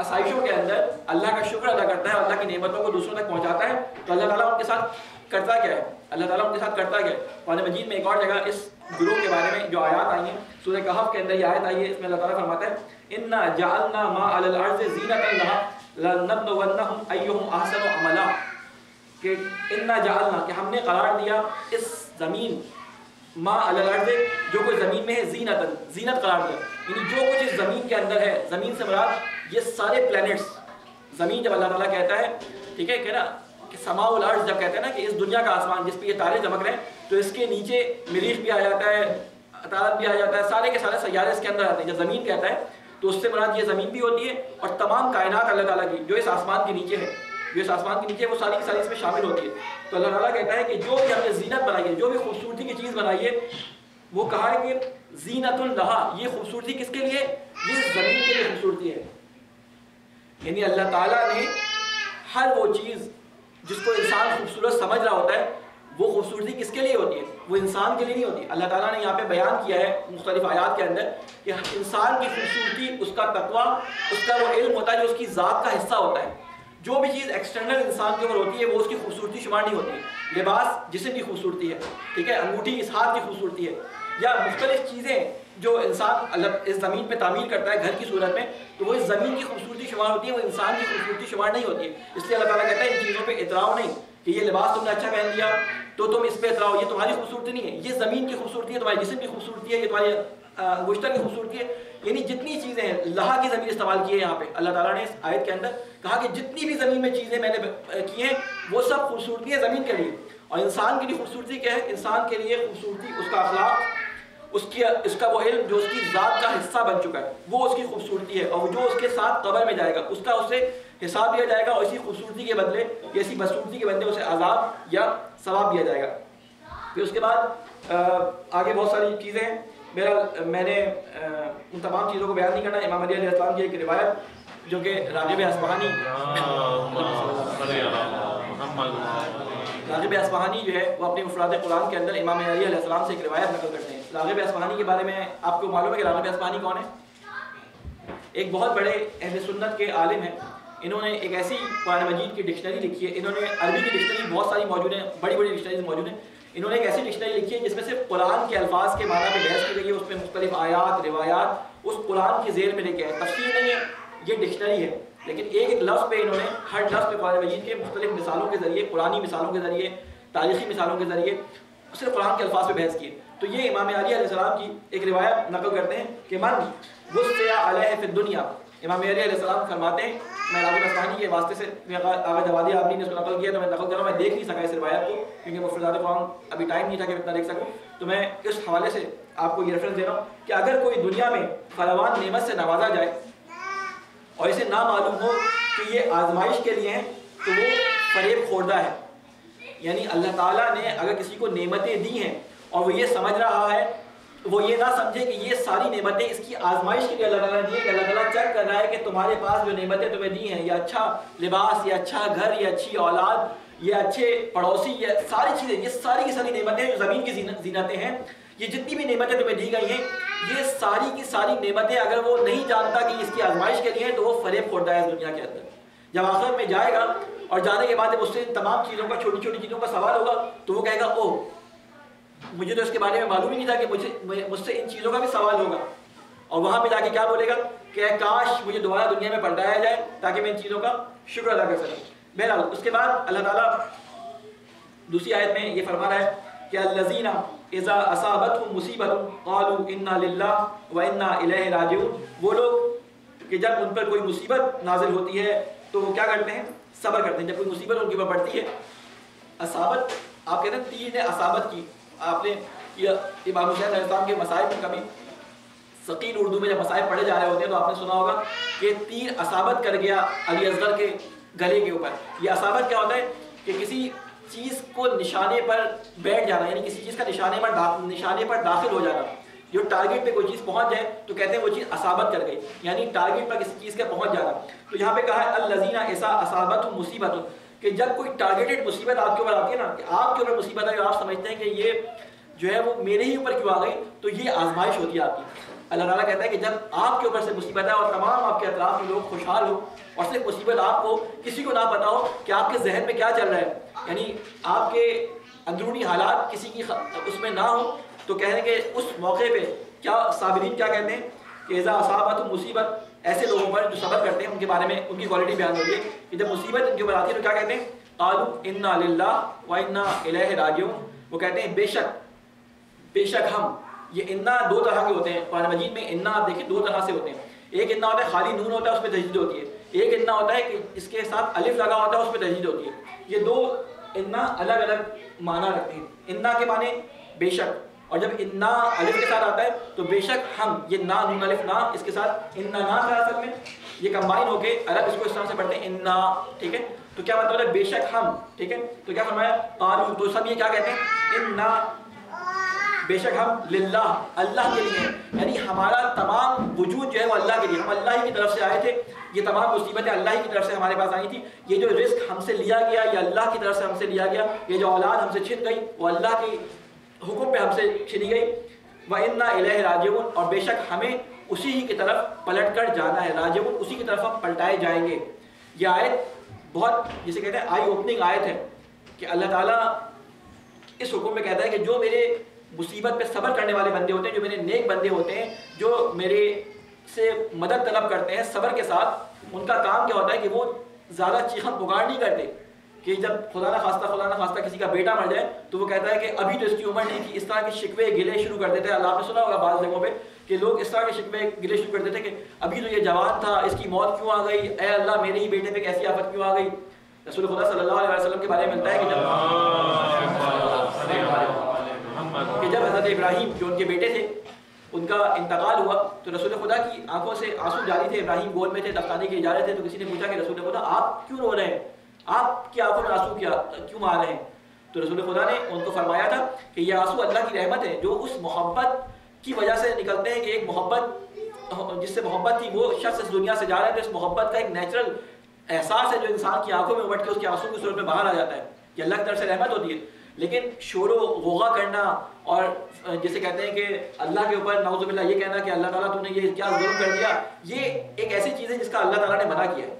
آسائشوں کے اندر اللہ کا شکر ادا کرتا ہے، اللہ کی نعمتوں کو دوسروں تک پہنچاتا ہے، تو اللہ تعالیٰ ان کے ساتھ کرتا کیا ہے؟ اللہ تعالیٰ ان کے ساتھ کرتا کیا ہے؟ قرآن مجید میں ایک اور جگہ اس گروہ کے بارے میں جو آیات آئی ہیں، سورہ کہف کے اندر یہ آیت آئی ہے، اس میں اللہ تعالیٰ فرماتا ہے اِنَّا جَعَلْنَا مَا عَلَى الْأَرْضِ زِينَةً لَهَا لَنَبْلُوَنَّهُمْ أَيُّهُمْ أَحْسَنُ عَمَلًا، کہ اِنَّا جَعَلْنَا کہ ہم نے قرار دیا اس زمین ما علی الارض جو کچھ زمین میں ہے زینت قرار دیا، یعنی جو کچھ اس زمین کے اندر ہے، زمین سے مراد یہ سارے پلینٹس، زمین جب اللہ تعالیٰ کہتا ہے ٹھیک ہے کہ نا کہ سماء الارض جب کہتے ہیں نا کہ اس دنیا کا آسمان جس پہ یہ تارے چمک رہے ہیں، تو اس کے نیچے مریخ بھی آ جاتا ہے، عطارد بھی آ جاتا ہے، سارے کے سارے سیارے اس کے اندر آتے ہیں۔ جب زمین کہتا ہے تو اس سے مراد یہ زمین بھی ہوتی ہے اور تمام کائنات اللہ تعالیٰ کی جو اس آسمان کے نیچے ہے، جو اس آسمان کے نیچے وہ ساری کی ساری اس میں شامل ہوتی ہے۔ تو اللہ تعالیٰ کہتا ہے کہ جو بھی ہم نے زینت بنائی ہے، جو بھی خوبصورتی کی چیز بنائی ہے، وہ کہا ہے کہ زینت لہا، یہ خوبصورتی کس کے لیے؟ یہ زمین کے لیے خوبصورتی ہے۔ یعنی اللہ تعالیٰ نے ہر وہ چیز جس کو انسان خوبصورت سمجھ رہا ہوتا ہے، وہ خوبصورتی کس کے لیے ہوتی ہے؟ وہ انسان کے لیے نہیں ہوتی۔ اللہ تعالیٰ نے یہاں پہ بیان کیا ہے مختلف آیات کے اندر کہ انسان کی خوبصورتی اس کا تقویٰ، اس کا وہ علم ہوتا ہے جو اس کی ذات کا حصہ ہوتا ہے۔ جو بھی چیز ایکسٹرنل انسان کے اوپر ہوتی ہے وہ اس کی خوبصورتی شمار نہیں ہوتی۔ لباس جسم کی خوبصورتی ہے، ٹھیک ہے، انگوٹھی اس ہاتھ کی خوبصورتی ہے، یا مختلف چیزیں جو انسان اس زمین پہ تعمیر کرتا ہے گھر کی صورت میں، تو وہ اس زمین کی خوبصورتی شمار ہوتی ہے، وہ انسان کی خوبصورتی شمار نہیں ہوتی ہے۔ اس لیے اللہ تعالیٰ کہتا ہے ان چیزوں پہ اتراؤ نہیں کہ یہ لباس تم نے اچھا پہن لیا تو تم اس پہ اتراؤ، یہ تمہاری خوبصورتی نہیں ہے، یہ زمین کی خوبصورتی ہے، تمہارے جسم کی خوبصورتی ہے، یہ تمہاری گوشتہ کی خوبصورتی ہے۔ یعنی جتنی چیزیں ہیں، لہا کی ضمیر استعمال کی ہے یہاں پہ اللہ تعالیٰ نے اس آیت کے اندر، کہا کہ جتنی بھی زمین میں چیزیں میں نے کی ہیں وہ سب خوبصورتی ہے زمین کے لیے۔ اور انسان کے لیے خوبصورتی کیا ہے؟ انسان کے لیے خوبصورتی اس کا اخلاق، اس کا وہ علم جو اس کی ذات کا حصہ بن چکا ہے، وہ اس کی خوبصورتی ہے، اور جو اس کے ساتھ قبر میں جائے گا اس کا اس سے حساب دیا جائے گا، اور اسی خوبصورتی کے بدلے یا اسی بدصورتی کے بدلے اسے عذاب یا ثواب دیا جائے گا۔ پھر اس کے بعد آگے بہت ساری چیزیں ہیں، میں نے ان تمام چیزوں کو بیان نہیں کرنا۔ امام علی علیہ السلام کی ایک روایت جو کہ راغب اصفہانی جو ہے وہ اپنے مفرات قرآن کے اندر امام علی علیہ السلام سے ایک روایت نقل کرتے ہیں۔ راغب اصفہانی کے بارے میں آپ کو معلوم ہے کہ راغب اصفہانی کون ہے؟ ایک بہت بڑے اہل سنت کے عالم ہیں۔ انہوں نے ایک ایسی قرآن مجید کی ڈکشنری لکھی ہے، انہوں نے عربی کی ڈکشنری بہت ساری موجود ہیں، بڑی بڑی ڈکشنریز موجود ہیں۔ انہوں نے ایک ایسی ڈکشنری لکھی ہے جس میں سے قرآن کے الفاظ کے معنی پہ بحث کی گئی ہے، اس میں مختلف آیات روایات اس قرآن کی ذیل میں لے کے آئے۔ تفسیر نہیں ہے، یہ ڈکشنری ہے، لیکن ایک ایک لفظ پہ انہوں نے ہر لفظ پہ قرآن مجید کے مختلف مثالوں کے ذریعے، قرآنی مثالوں کے ذریعے، تاریخی مثالوں کے ذریعے صرف قرآن کے الفاظ پہ بحث کیے۔ تو یہ امام علی علیہ السلام کی ایک روایت نقل کرتے ہیں کہ من وسع علیہ فی الدنیا، امام علی علیہ السلام فرماتے ہیں، میں راغب اصفہانی کے واسطے سے آغا جوادی آبادی نے اس کو نقل کیا تو میں نقل کر رہا ہوں، میں دیکھ نہیں سکا اس روایت کو کیونکہ مفردات قرآن ابھی ٹائم نہیں تھا کہ اتنا دیکھ سکوں، تو میں اس حوالے سے آپ کو یہ ریفرنس دے رہا ہوں کہ اگر کوئی دنیا میں فراوان نعمت سے نوازا جائے اور اسے نہ معلوم ہو کہ یہ آزمائش کے لیے ہیں تو وہ فریب خوردہ ہے۔ یعنی اللہ تعالیٰ نے اگر کسی کو نعمتیں دی ہیں اور وہ یہ سمجھ رہا ہے، وہ یہ نہ سمجھے کہ یہ ساری نعمتیں اس کی آزمائش کے لیے اللہ تعالیٰ نے دی ہے، کہ اللہ تعالیٰ چیک کر رہا ہے کہ تمہارے پاس جو نعمتیں تمہیں دی ہیں، یہ اچھا لباس، یہ اچھا گھر، یہ اچھی اولاد، یہ اچھے پڑوسی، یہ ساری چیزیں، یہ ساری کی ساری نعمتیں جو زمین کی زینتیں ہیں، یہ جتنی بھی نعمتیں تمہیں دی گئی ہیں، یہ ساری کی ساری نعمتیں اگر وہ نہیں جانتا کہ اس کی آزمائش کے لیے ہیں تو وہ فریب خوردہ ہے اس دنیا کے اندر۔ جب آخرت میں جائے گا اور جانے کے بعد جب اس سے تمام چیزوں کا، چھوٹی چھوٹی چیزوں کا سوال ہوگا تو وہ کہے گا اوہ مجھے تو اس کے بارے میں معلوم ہی نہیں تھا کہ مجھ سے ان چیزوں کا بھی سوال ہوگا، اور وہاں پہ جا کے کیا بولے گا کہ کاش مجھے دوبارہ دنیا میں پلٹایا جائے تاکہ میں ان چیزوں کا شکر ادا کر سکوں۔ بہرحال اس کے بعد اللہ تعالیٰ دوسری آیت میں یہ فرما رہا ہے کہ الذین اذا اصابتهم مصیبۃ قالوا انا للہ وانا الیہ راجعون، وہ لوگ کہ جب ان پر کوئی مصیبت نازل ہوتی ہے تو وہ کیا کرتے ہیں؟ صبر کرتے ہیں۔ جب کوئی مصیبت ان کے اوپر پڑتی ہے، اصابت آپ کہتے ہیں تیر نے اصابت کی، آپ نے امام حسین علیہ السلام کے مصائب میں کبھی ثقیل اردو میں جب مصائب پڑھے جا رہے ہوتے ہیں تو آپ نے سنا ہوگا کہ تیر اصابت کر گیا علی اصغر کے گلے کے اوپر۔ یہ اصابت کیا ہوتا ہے کہ کسی چیز کو نشانے پر بیٹھ جانا، یعنی کسی چیز کا نشانے پر داخل ہو جانا، جو ٹارگٹ پہ کوئی چیز پہنچ جائے تو کہتے ہیں وہ چیز اصابت کر گئی، یعنی ٹارگٹ پر کسی چیز کا پہنچ جانا۔ تو یہاں پہ کہا ہے الذین اذا اصابتهم مصیبۃ، کہ جب کوئی ٹارگیٹڈ مصیبت آپ کے اوپر آتی ہے نا، کہ آپ کے اوپر مصیبت ہے جو آپ سمجھتے ہیں کہ یہ جو ہے وہ میرے ہی اوپر کیوں آ گئی، تو یہ آزمائش ہوتی ہے آپ کی۔ اللہ تعالیٰ کہتا ہے کہ جب آپ کے اوپر سے مصیبت ہے اور تمام آپ کے اطراف میں لوگ خوشحال ہو اور صرف مصیبت آپ کو کسی کو نہ پتا ہو کہ آپ کے ذہن میں کیا چل رہا ہے، یعنی آپ کے اندرونی حالات کسی کی اس میں نہ ہو، تو کہتے ہیں کہ اس موقع پہ کیا صابرین کیا کہتے ہیں کہ اذا اصابتہم مصیبت، ایسے لوگوں پر جو صبر کرتے ہیں ان کے بارے میں ان کی کوالٹی بیان ہو رہی ہے کہ جب مصیبت ان کے اوپر آتی ہے تو کیا کہتے ہیں، قالوا انا للہ وانا الیہ راجعون، وہ کہتے ہیں بے شک ہم، یہ انا دو طرح کے ہوتے ہیں قرآن مجید میں، انا آپ دیکھیں دو طرح سے ہوتے ہیں، ایک انا ہوتا ہے خالی نون ہوتا ہے اس پہ تشدید ہوتی ہے، ایک انا ہوتا ہے کہ اس کے ساتھ الف لگا ہوتا ہے اس پہ تشدید ہوتی ہے، یہ دو انا الگ الگ معنی رکھتے ہیں۔ انا کے معنی بے شک، اور جب انا الف کے ساتھ آتا ہے تو بے شک ہم، یہ نا نون الف نا اس کے ساتھ انا نا کا اصل میں یہ کمبائن ہو کے عرب اس کو اس طرح سے پڑھتے ہیں انا، ٹھیک ہے، تو کیا مطلب ہے بے شک ہم، ٹھیک ہے، تو کیا فرمایا قالوا، تو سب یہ کیا کہتے ہیں انا بے شک ہم للہ، اللہ کے لیے، یعنی ہمارا تمام وجود جو ہے وہ اللہ کے لیے، ہم اللہ ہی کی طرف سے آئے تھے، یہ تمام مصیبتیں اللہ ہی کی طرف سے ہمارے پاس آئی تھی، یہ جو رزق ہم سے لیا گیا یہ اللہ کی طرف سے ہم سے لیا گیا، یہ جو اولاد ہم سے چھن گئی وہ اللہ کے حکم پہ ہم سے چھنی گئی، وَإِنَّا إِلَيْهِ رَاجِعُونَ، اور بے شک ہمیں اسی ہی کی طرف پلٹ کر جانا ہے، راجعون اسی کی طرف ہم پلٹائے جائیں گے۔ یہ آیت بہت جسے کہتے ہیں آئی اوپننگ آیت ہے کہ اللہ تعالیٰ اس حکم میں کہتا ہے کہ جو میرے مصیبت پہ صبر کرنے والے بندے ہوتے ہیں، جو میرے نیک بندے ہوتے ہیں، جو میرے سے مدد طلب کرتے ہیں صبر کے ساتھ، ان کا کام کیا ہوتا ہے کہ وہ زیادہ چیخن پکار نہیں کرتے، کہ جب خدا نہ خواستہ کسی کا بیٹا مر جائے تو وہ کہتا ہے کہ ابھی تو اس کی عمر نہیں تھی، اس طرح کے شکوے گلے شروع کر دیتے ہیں۔ اللہ نے سنا ہوگا بعض جگہوں پہ کہ لوگ اس طرح کے شکوے گلے شروع کر دیتے ہیں کہ ابھی تو یہ جوان تھا، اس کی موت کیوں آ گئی، اے اللہ میرے ہی بیٹے پہ کیسی آفت کیوں آ گئی۔ رسول خدا صلی اللہ علیہ وسلم کے بارے میں ملتا ہے کہ جب حضرت ابراہیم جو ان کے بیٹے تھے ان کا انتقال ہوا تو رسول خدا کی آنکھوں سے آنسو جاری تھے، ابراہیم گود میں تھے، دفنانے کے لیے جا رہے تھے، تو کسی نے پوچھا کہ رسول خدا آپ کیوں رو رہے ہیں، آپ کی آنکھوں میں آنسو کیوں آ رہے ہیں، تو رسول خدا نے ان کو فرمایا تھا کہ یہ آنسو اللہ کی رحمت ہے، جو اس محبت کی وجہ سے نکلتے ہیں کہ ایک محبت جس سے محبت تھی وہ شخص اس دنیا سے جا رہا ہے، تو اس محبت کا ایک نیچرل احساس ہے جو انسان کی آنکھوں میں امٹ کے اس کے آنسو کی صورت میں باہر آ جاتا ہے، یہ اللہ کی طرف سے رحمت ہوتی ہے۔ لیکن شور و غوغا کرنا اور جسے کہتے ہیں کہ اللہ کے اوپر نعوذ باللہ یہ کہنا کہ اللہ تعالیٰ تو نے یہ کیا ظلم کر دیا، یہ ایک ایسی چیز ہے جس کا اللہ تعالیٰ نے منع کیا ہے،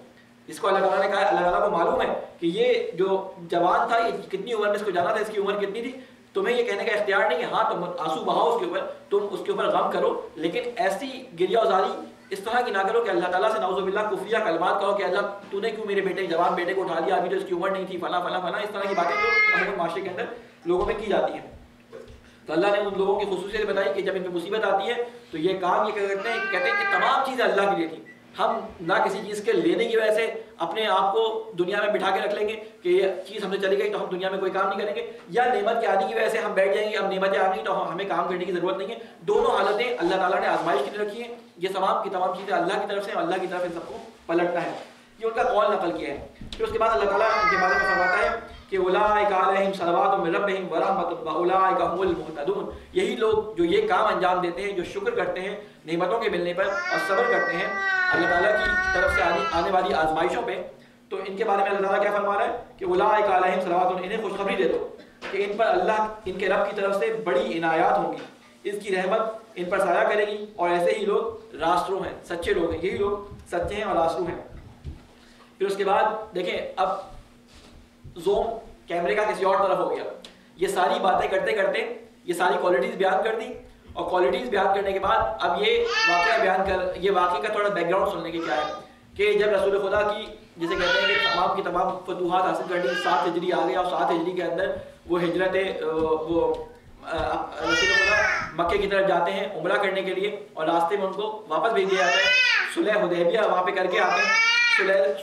جس کو اللہ تعالیٰ نے کہا، اللہ تعالیٰ کو معلوم ہے کہ یہ جو جوان تھا یہ کتنی عمر میں اس کو جانا تھا، اس کی عمر کتنی تھی، تمہیں یہ کہنے کا اختیار نہیں ہے، ہاں تم آنسو بہاؤ اس کے اوپر، تم اس کے اوپر غم کرو، لیکن ایسی گریہ وزاری اس طرح کی نہ کرو کہ اللہ تعالیٰ سے نعوذ باللہ کفریہ کلمات کہو کہ اللہ تو نے کیوں میرے بیٹے جوان بیٹے کو اٹھا لیا، ابھی تو اس کی عمر نہیں تھی، فلاں فلاں فلاں، اس طرح کی باتیں جو ہمارے معاشرے کے اندر لوگوں میں کی جاتی ہیں۔ تو اللہ نے ان لوگوں کی خصوصیت بتائی کہ جب ان پہ مصیبت آتی ہے تو یہ کام یہ کرتے ہیں، کہتے ہیں کہ تمام چیزیں اللہ کے لیے تھی، ہم نہ کسی چیز کے لینے کی وجہ سے اپنے آپ کو دنیا میں بٹھا کے رکھ لیں گے کہ یہ چیز ہم سے چلی گئی تو ہم دنیا میں کوئی کام نہیں کریں گے، یا نعمت کے آنے کی وجہ سے ہم بیٹھ جائیں گے اب نعمتیں آ گئی تو ہمیں کام کرنے کی ضرورت نہیں ہے۔ دونوں حالتیں اللہ تعالیٰ نے آزمائش کے لیے رکھی ہیں، یہ تمام کی تمام چیزیں اللہ کی طرف سے، اللہ کی طرف ان سب کو پلٹنا ہے، یہ ان کا قول نقل کیا ہے۔ پھر اس کے بعد اللہ تعالیٰ ان کے بارے میں فرماتا ہے کہ اولئک علیہم صلوات من ربہم ورحمۃ واولئک هم المہتدون، یہی لوگ جو یہ کام انجام دیتے ہیں، جو شکر کرتے ہیں نعمتوں کے ملنے پر اور صبر کرتے ہیں اللہ تعالیٰ کی طرف سے آنے والی آزمائشوں پہ، تو ان کے بارے میں اللہ تعالیٰ کیا فرما رہا ہے کہ اولئک علیہم صلوات، انہیں خوشخبری دے دو کہ ان پر اللہ ان کے رب کی طرف سے بڑی عنایات ہوں گی، اس کی رحمت ان پر سایہ کرے گی، اور ایسے ہی لوگ راسترو ہیں، سچے لوگ ہیں، یہی لوگ سچے ہیں اور راسترو ہیں۔ پھر اس کے بعد دیکھیں اب زوم کیمرے کا کسی اور طرف ہو گیا، یہ ساری باتیں کرتے کرتے یہ ساری کوالٹیز بیان کر دی، اور کوالٹیز بیان کرنے کے بعد اب یہ واقعہ بیان کر، یہ واقعے کا تھوڑا بیک گراؤنڈ سننے کی کیا ہے کہ جب رسول خدا کی جسے کہتے ہیں کہ تمام کی تمام فتوحات حاصل کر لی، 7 ہجری آ گیا، اور 7 ہجری کے اندر وہ ہجرت وہ رسول خدا مکے کی طرف جاتے ہیں عمرہ کرنے کے لیے، اور راستے میں ان کو واپس بھیج دیا جاتا ہے، صلح حدیبیہ وہاں پہ کر کے آتے ہیں،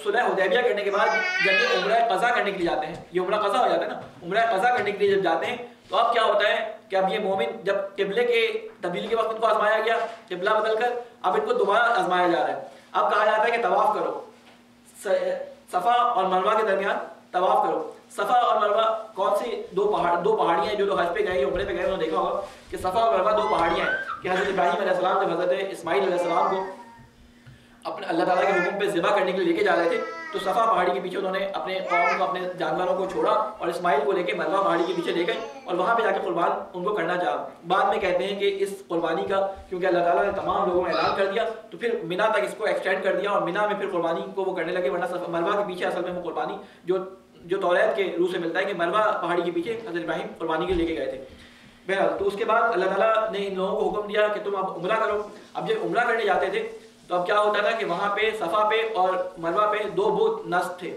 صلح حدیبیہ کرنے کے بعد جب یہ عمرہ قضا کرنے کے لیے جاتے ہیں، یہ عمرہ قضا ہو جاتا ہے نا، عمرہ قضا کرنے کے لیے جب جاتے ہیں تو اب کیا ہوتا ہے کہ اب یہ مومن جب قبلے کے تبدیلی کے وقت ان کو آزمایا گیا، قبلہ بدل کر اب ان کو دوبارہ آزمایا جا رہا ہے، اب کہا جاتا ہے کہ طواف کرو، صفا اور مروہ کے درمیان طواف کرو۔ صفا اور مروہ کون سی دو پہاڑیاں ہیں، جو لوگ حج پہ گئے عمرے پہ گئے انہوں نے دیکھا ہوگا کہ صفا اور مروہ 2 پہاڑیاں ہیں کہ حضرت ابراہیم علیہ السلام جب حضرت اسماعیل علیہ السلام کو اپنے اللہ تعالیٰ کے حکم پہ ذبح کرنے کے لیے لے کے جا رہے تھے تو صفا پہاڑی کے پیچھے انہوں نے اپنے قوم کو اپنے جانوروں کو چھوڑا اور اسماعیل کو لے کے مروہ پہاڑی کے پیچھے لے گئے اور وہاں پہ جا کے قربان ان کو کرنا چاہا۔ بعد میں کہتے ہیں کہ اس قربانی کا کیونکہ اللہ تعالیٰ نے تمام لوگوں میں اعلان کر دیا تو پھر منا تک اس کو ایکسٹینڈ کر دیا اور منا میں پھر قربانی کو وہ کرنے لگے، ورنہ مروہ کے پیچھے اصل میں وہ قربانی جو توریت کے روح سے ملتا ہے کہ مروہ پہاڑی کے پیچھے حضرت ابراہیم قربانی کے لے کے گئے تھے۔ بہرحال تو اس کے بعد اللہ تعالیٰ نے ان لوگوں کو حکم دیا کہ تم اب عمرہ کرو۔ اب جب عمرہ کرنے جاتے تھے تو اب کیا ہوتا تھا کہ وہاں پہ صفا پہ اور مروہ پہ دو بت نصب تھے،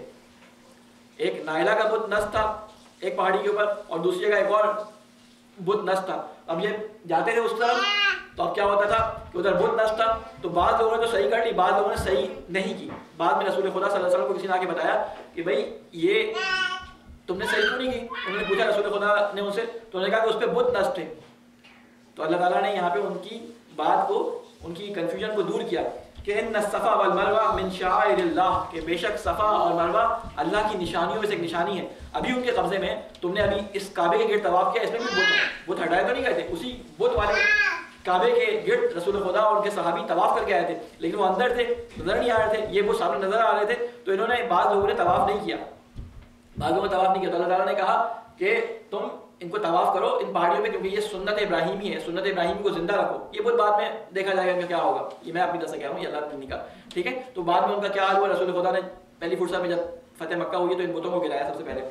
ایک نائلہ کا بت نصب تھا ایک پہاڑی کے اوپر اور دوسری جگہ ایک اور بت نصب تھا۔ اب یہ جاتے تھے اس طرف تو اب کیا ہوتا تھا کہ ادھر بت نصب تھا تو بعض لوگوں نے تو صحیح کر لی، بعض لوگوں نے صحیح نہیں کی۔ بعد میں رسول خدا صلی اللہ علیہ وسلم کو کسی نے آ کے بتایا کہ بھائی یہ تم نے صحیح کیوں نہیں کی؟ انہوں نے پوچھا رسول خدا نے ان سے تو انہوں نے کہا کہ اس پہ بت نصب تھے۔ تو اللہ تعالیٰ نے یہاں پہ ان کی بات کو، ان کی کنفیوژن کو دور کیا کہ ان الصفا والمروہ من شعائر اللہ، کہ بے شک صفا اور مروہ اللہ کی نشانیوں میں سے ایک نشانی ہے۔ ابھی ان کے قبضے میں تم نے ابھی اس کعبے کے گرد طواف کیا، اس میں بھی بت ہٹائے تو نہیں گئے تھے، اسی بت والے کعبے کے گرد رسول خدا اور ان کے صحابی طواف کر کے آئے تھے، لیکن وہ اندر تھے، نظر نہیں آ رہے تھے، یہ وہ سامنے نظر آ رہے تھے تو انہوں نے بعض لوگوں نے طواف نہیں کیا، بعض لوگوں نے طواف نہیں کیا۔ تو اللہ تعالیٰ نے کہا کہ تم ان کو طواف کرو ان پہاڑیوں پہ، کیونکہ یہ سنت ابراہیمی ہے، سنت ابراہیمی کو زندہ رکھو۔ یہ بہت بعد میں دیکھا جائے گا ان کا کیا ہوگا، یہ میں اپنی طرف سے کہہ رہا ہوں، یہ اللہ نے کہا، ٹھیک ہے۔ تو بعد میں ان کا کیا حال ہوا، رسول خدا نے پہلی فرصت میں جب فتح مکہ ہوئی تو ان بتوں کو گرایا سب سے پہلے۔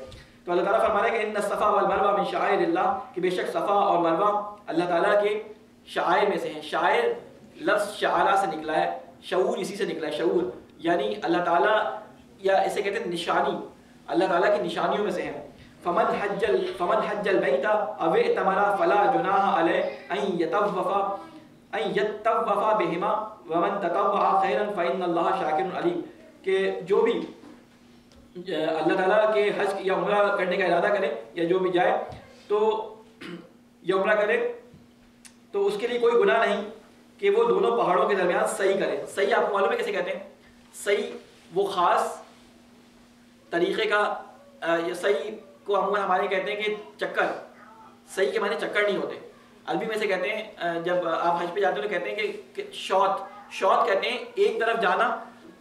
تو اللہ تعالیٰ فرما رہے کہ ان الصفا والمروہ من شعائر اللہ، کہ بے شک صفا اور مروہ اللہ تعالیٰ کے شعائر میں سے ہیں۔ شعائر لفظ شعارہ سے نکلا ہے، شعور اسی سے نکلا ہے، شعور یعنی اللہ تعالیٰ، یا اسے کہتے ہیں نشانی، اللہ تعالیٰ کی نشانیوں میں سے ہیں۔ فمن حج البیت او اعتمر فلا جناح علیہ ان یطوف بہما ومن تطوع خیرا فإن اللہ شاکر علیم، کہ جو بھی اللہ تعالیٰ کے حج یا عمرہ کرنے کا ارادہ کرے یا جو بھی جائے تو یا عمرہ کرے تو اس کے لیے کوئی گناہ نہیں کہ وہ دونوں پہاڑوں کے درمیان صحیح کرے۔ صحیح آپ کو معلوم ہے کیسے کہتے ہیں؟ صحیح وہ خاص طریقے کا، صحیح کو ہم ہمارے کہتے ہیں کہ چکر، صحیح کے معنی چکر نہیں ہوتے، عربی میں سے کہتے ہیں جب آپ حج پہ جاتے ہیں تو کہتے ہیں کہ شوط کہتے ہیں ایک طرف جانا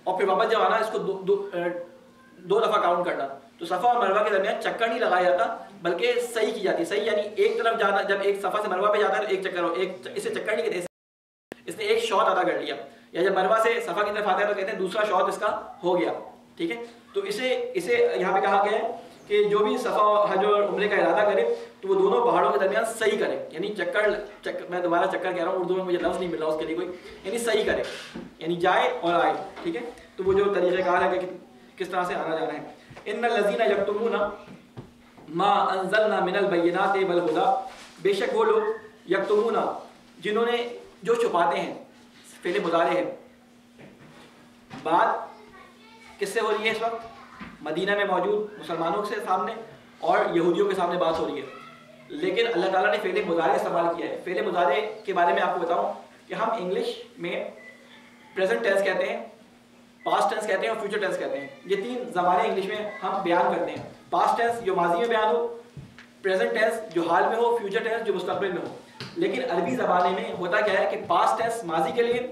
اور پھر واپس جب آنا، اس کو دو دفعہ کاؤنٹ کرنا۔ تو صفا اور مروہ کے درمیان چکر نہیں لگایا جاتا بلکہ صحیح کی جاتی ہے۔ صحیح یعنی ایک طرف جانا، جب ایک صفا سے مروہ پہ جاتا ہے تو ایک چکر ہو، اسے چکر نہیں کہتے، اس نے ایک شوط ادا کر لیا، یا جب مروہ سے صفا کی طرف آتا ہے تو کہتے ہیں دوسرا شوط اس کا ہو گیا، ٹھیک ہے۔ تو اسے یہاں پہ کہا گیا ہے کہ جو بھی صفا حج اور عمرے کا ارادہ کرے تو وہ دونوں پہاڑوں کے درمیان صحیح کرے، یعنی چکر میں دوبارہ چکر کہہ رہا ہوں، اردو میں مجھے لفظ نہیں مل رہا اس کے لیے کوئی، یعنی صحیح کرے، یعنی جائے اور آئے، ٹھیک ہے۔ تو وہ جو طریقہ کار ہے کہ کس طرح سے آنا جانا ہے۔ ان الذین یکتمون ما انزلنا من البینات والہدی، بے شک وہ لوگ یکتمون جنہوں نے جو چھپاتے ہیں، فعل مضارع ہے، بات کس سے ہو رہی ہے اس وقت؟ مدینہ میں موجود مسلمانوں کے سامنے اور یہودیوں کے سامنے بات ہو رہی ہے، لیکن اللہ تعالیٰ نے فعل مضارع استعمال کیا ہے۔ فعل مضارع کے بارے میں آپ کو بتاؤں کہ ہم انگلش میں پریزنٹ ٹینس کہتے ہیں، پاسٹ ٹینس کہتے ہیں اور فیوچر ٹینس کہتے ہیں، یہ تین زمانے انگلش میں ہم بیان کرتے ہیں۔ پاسٹ ٹینس جو ماضی میں بیان ہو، پریزنٹ ٹینس جو حال میں ہو، فیوچر ٹینس جو مستقبل میں ہو۔ لیکن عربی زبانے میں ہوتا کیا ہے کہ پاسٹ ٹینس ماضی کے لیے،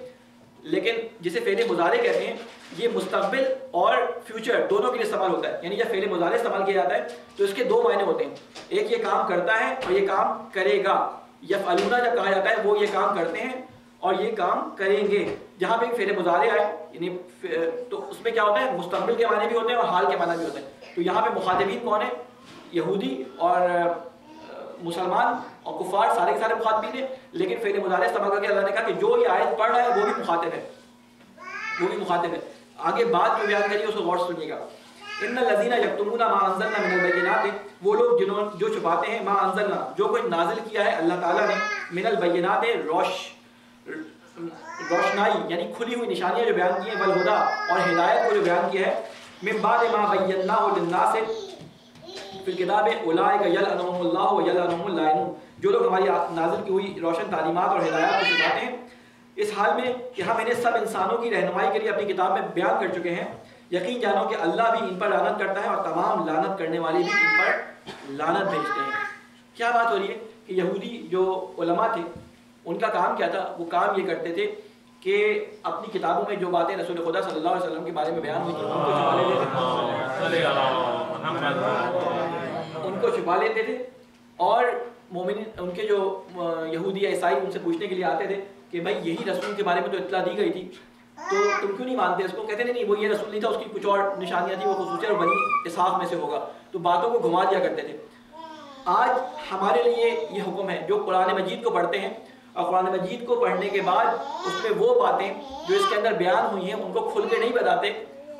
لیکن جسے فعل مضارع کہتے ہیں یہ مستقبل اور فیوچر دونوں کے لیے استعمال ہوتا ہے۔ یعنی جب فعل مضارع استعمال کیا جاتا ہے تو اس کے دو معنی ہوتے ہیں، ایک یہ کام کرتا ہے اور یہ کام کرے گا۔ یفعلون جب کہا جاتا ہے وہ یہ کام کرتے ہیں اور یہ کام کریں گے۔ جہاں پہ فعل مضارع آئے یعنی تو اس میں کیا ہوتا ہے، مستقبل کے معنی بھی ہوتے ہیں اور حال کے معنی بھی ہوتے ہیں۔ تو یہاں پہ مخاطبین کون ہیں؟ یہودی اور مسلمان اور کفار، سارے کے سارے مخاطبین ہیں، لیکن فعل مضارع استعمال کر کے اللہ نے کہا کہ جو یہ آیت پڑھ رہا ہے وہ بھی مخاطب ہے، وہ بھی مخاطب ہے۔ آگے بات جو بیان کری ہے اس کو غور سے سنیے گا۔ ان الذین یکتمون ما انزلنا من البینات، وہ لوگ جو چھپاتے ہیں، ما انزلنا جو کوئی نازل کیا ہے اللہ تعالیٰ نے، من البینات روشنائی یعنی کھلی ہوئی نشانیاں جو بیان کی ہیں، والہدیٰ اور ہدایت کو جو بیان کیا ہے، من بعد ما بیناہ للناس فی الکتاب اولئک یلعنہم اللہ ویلعنہم اللاعنون، جو لوگ ہماری نازل کی ہوئی روشن تعلیمات اور ہدایات کو چھپاتے ہیں اس حال میں کہ ہم انہیں سب انسانوں کی رہنمائی کے لیے اپنی کتاب میں بیان کر چکے ہیں، یقین جانو کہ اللہ بھی ان پر لعنت کرتا ہے اور تمام لعنت کرنے والے بھی ان پر لعنت بھیجتے ہیں۔ کیا بات ہو رہی ہے کہ یہودی جو علماء تھے ان کا کام کیا تھا؟ وہ کام یہ کرتے تھے کہ اپنی کتابوں میں جو باتیں رسول خدا صلی اللہ علیہ وسلم کے بارے میں بیان ہوئی تھیں ان کو چھپا لیتے تھے اور مومن ان کے جو یہودی یا عیسائی ان سے پوچھنے کے لیے آتے تھے کہ بھائی یہی رسول کے بارے میں تو اطلاع دی گئی تھی تو تم کیوں نہیں مانتے اس کو؟ کہتے نہیں وہ یہ رسول نہیں تھا، اس کی کچھ اور نشانیاں تھیں، وہ خصوصیت اور بنی اسحاق میں سے ہوگا، تو باتوں کو گھما دیا کرتے تھے۔ آج ہمارے لیے یہ حکم ہے جو قرآن مجید کو پڑھتے ہیں اور قرآن مجید کو پڑھنے کے بعد اس میں وہ باتیں جو اس کے اندر بیان ہوئی ہیں ان کو کھل کے نہیں بتاتے،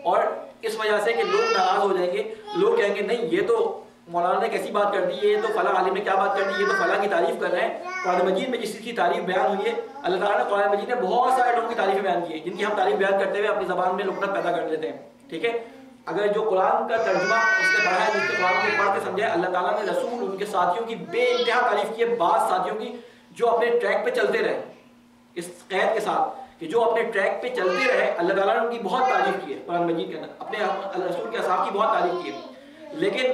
اور اس وجہ سے کہ لوگ ناراض ہو جائیں گے، لوگ کہیں گے نہیں یہ تو مولانا نے کیسی بات کر دی، یہ تو فلاں عالم نے کیا بات کر دی، یہ تو فلاں کی تعریف کر رہے ہیں۔ قرآن مجید میں جس چیز کی تعریف بیان ہوئی ہے، اللہ تعالیٰ نے قرآن مجید میں بہت سارے لوگوں کی تعریفیں بیان کی ہیں جن کی ہم تعریف بیان کرتے ہوئے اپنی زبان میں لکنت پیدا کر لیتے ہیں، ٹھیک ہے۔ اگر جو قرآن کا ترجمہ اس نے پڑھا ہے، جس کے قرآن کو پڑھ کے سمجھا ہے، اللہ تعالیٰ نے رسول ان کے ساتھیوں کی بے انتہا تعریف کی ہے، بعض ساتھیوں کی جو اپنے ٹریک پہ چلتے رہے اس قید کے ساتھ کہ جو اپنے ٹریک پہ چلتے رہے، اللہ تعالیٰ نے ان کی بہت تعریف کی ہے قرآن مجید کے اندر، اپنے رسول کے اصحاب کی بہت تعریف کی ہے۔ لیکن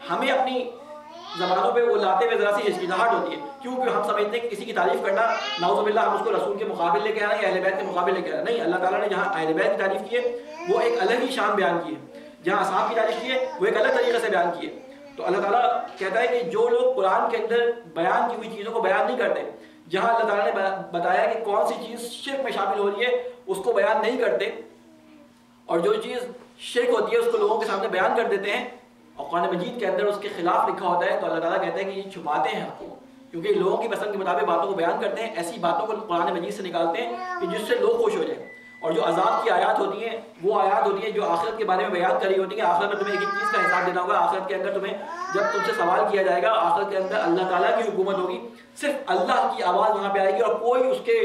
ہمیں اپنی زبانوں پہ وہ لاتے ہوئے ذرا سی ہچکچاہٹ ہوتی ہے، کیونکہ ہم سمجھتے ہیں کہ کسی کی تعریف کرنا نعوذ باللہ ہم اس کو رسول کے مقابل لے کے آنا یا اہل بیت کے مقابل لے کے آنا، نہیں، اللہ تعالیٰ نے جہاں اہل بیت کی تعریف کی ہے وہ ایک الگ ہی شان بیان کی ہے، جہاں اصحاب کی تعریف کی ہے وہ ایک الگ طریقے سے بیان کی ہے۔ تو اللہ تعالیٰ کہتا ہے کہ جو لوگ قرآن کے اندر بیان کی ہوئی چیزوں کو بیان نہیں کرتے، جہاں اللہ تعالیٰ نے بتایا کہ کون سی چیز شرک میں شامل ہو رہی ہے اس کو بیان نہیں کرتے، اور جو چیز شرک ہوتی ہے اس کو لوگوں کے سامنے بیان کر دیتے ہیں اور قرآن مجید کے اندر اس کے خلاف لکھا ہوتا ہے، تو اللہ تعالیٰ کہتے ہیں کہ یہ چھپاتے ہیں آپ کو، کیونکہ لوگوں کی پسند کے مطابق باتوں کو بیان کرتے ہیں، ایسی باتوں کو قرآن مجید سے نکالتے ہیں کہ جس سے لوگ خوش ہو جائیں۔ اور جو عذاب کی آیات ہوتی ہیں وہ آیات ہوتی ہیں جو آخرت کے بارے میں بیان کری ہوتی ہیں، آخرت میں تمہیں ایک چیز کا حساب دینا ہوگا، آخرت کے اندر تمہیں جب تم سے سوال کیا جائے گا، آخرت کے اندر اللہ تعالیٰ کی حکومت ہوگی، صرف اللہ کی آواز وہاں پہ آئے گی اور کوئی اس کے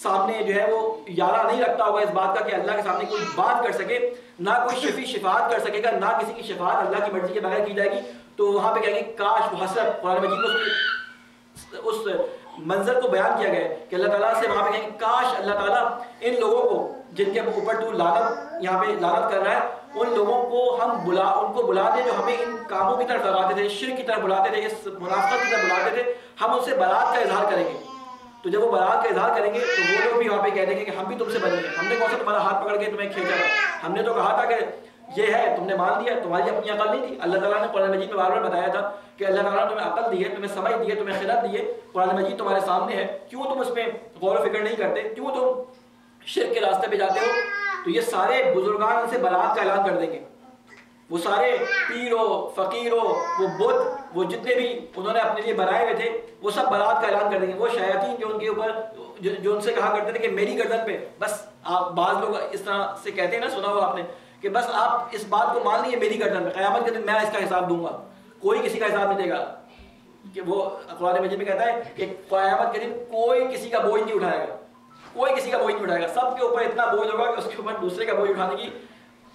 سامنے جو ہے وہ یارہ نہیں رکھتا ہوگا اس بات کا کہ اللہ کے سامنے کوئی بات کر سکے، نہ کوئی شفیع شفاعت کر سکے گا، نہ کسی کی شفاعت اللہ کی مرضی کے بغیر کی جائے گی۔ تو وہاں پہ کہیں گے کاش، وہ حسرت، قرآن مجید میں اس منظر کو بیان کیا گیا ہے کہ اللہ تعالیٰ سے وہاں پہ کہیں گے کاش اللہ تعالیٰ ان لوگوں کو جن کے اوپر تو لعنت یہاں پہ لعنت کر رہا ہے، ان لوگوں کو ان کو بلا دے جو ہمیں ان کاموں کی طرف لگاتے تھے، شرک کی طرف بلاتے تھے، اس منافقت کی طرف بلاتے تھے، ہم ان سے برات کا اظہار کریں گے۔ تو جب وہ برات کا اظہار کریں گے تو وہ لوگ بھی وہاں پہ کہہ دیں گے کہ ہم بھی تم سے بنے ہیں، ہم نے کون سا تمہارا ہاتھ پکڑ کے تمہیں کھینچا تھا، ہم نے تو کہا تھا کہ یہ ہے، تم نے مان لیا، تمہاری اپنی عقل نہیں تھی۔ اللہ تعالیٰ نے قرآن مجید میں بار بار بتایا تھا کہ اللہ تعالیٰ نے تمہیں عقل دی ہے، تمہیں سمجھ دی ہے، تمہیں خرد دی ہے، قرآن مجید تمہارے سامنے ہے، کیوں تم اس میں غور و فکر نہیں کرتے، کیوں تم شرک کے راستے پہ جاتے ہو؟ تو یہ سارے بزرگان ان سے برات کا اعلان کر دیں گے، وہ سارے پیرو فقیرو، وہ بت، وہ جتنے بھی انہوں نے اپنے لیے بنائے ہوئے تھے، وہ سب برات کا اعلان کر دیں گے۔ وہ شیاطین جو ان کے اوپر جو ان سے کہا کرتے تھے کہ میری گردن پہ بس، آپ بعض لوگ اس طرح سے کہتے ہیں نا، سنا ہوگا آپ نے کہ بس آپ اس بات کو مان لیجیے میری گردن پہ، قیامت کے دن میں اس کا حساب دوں گا، کوئی کسی کا حساب نہیں دے گا۔ کہ وہ قرآن مجید میں کہتا ہے کہ قیامت کے دن کوئی کسی کا بوجھ نہیں اٹھائے گا، کوئی کسی کا بوجھ نہیں اٹھائے گا، سب کے اوپر اتنا بوجھ ہوگا کہ اس کے اوپر دوسرے کا بوجھ اٹھانے کی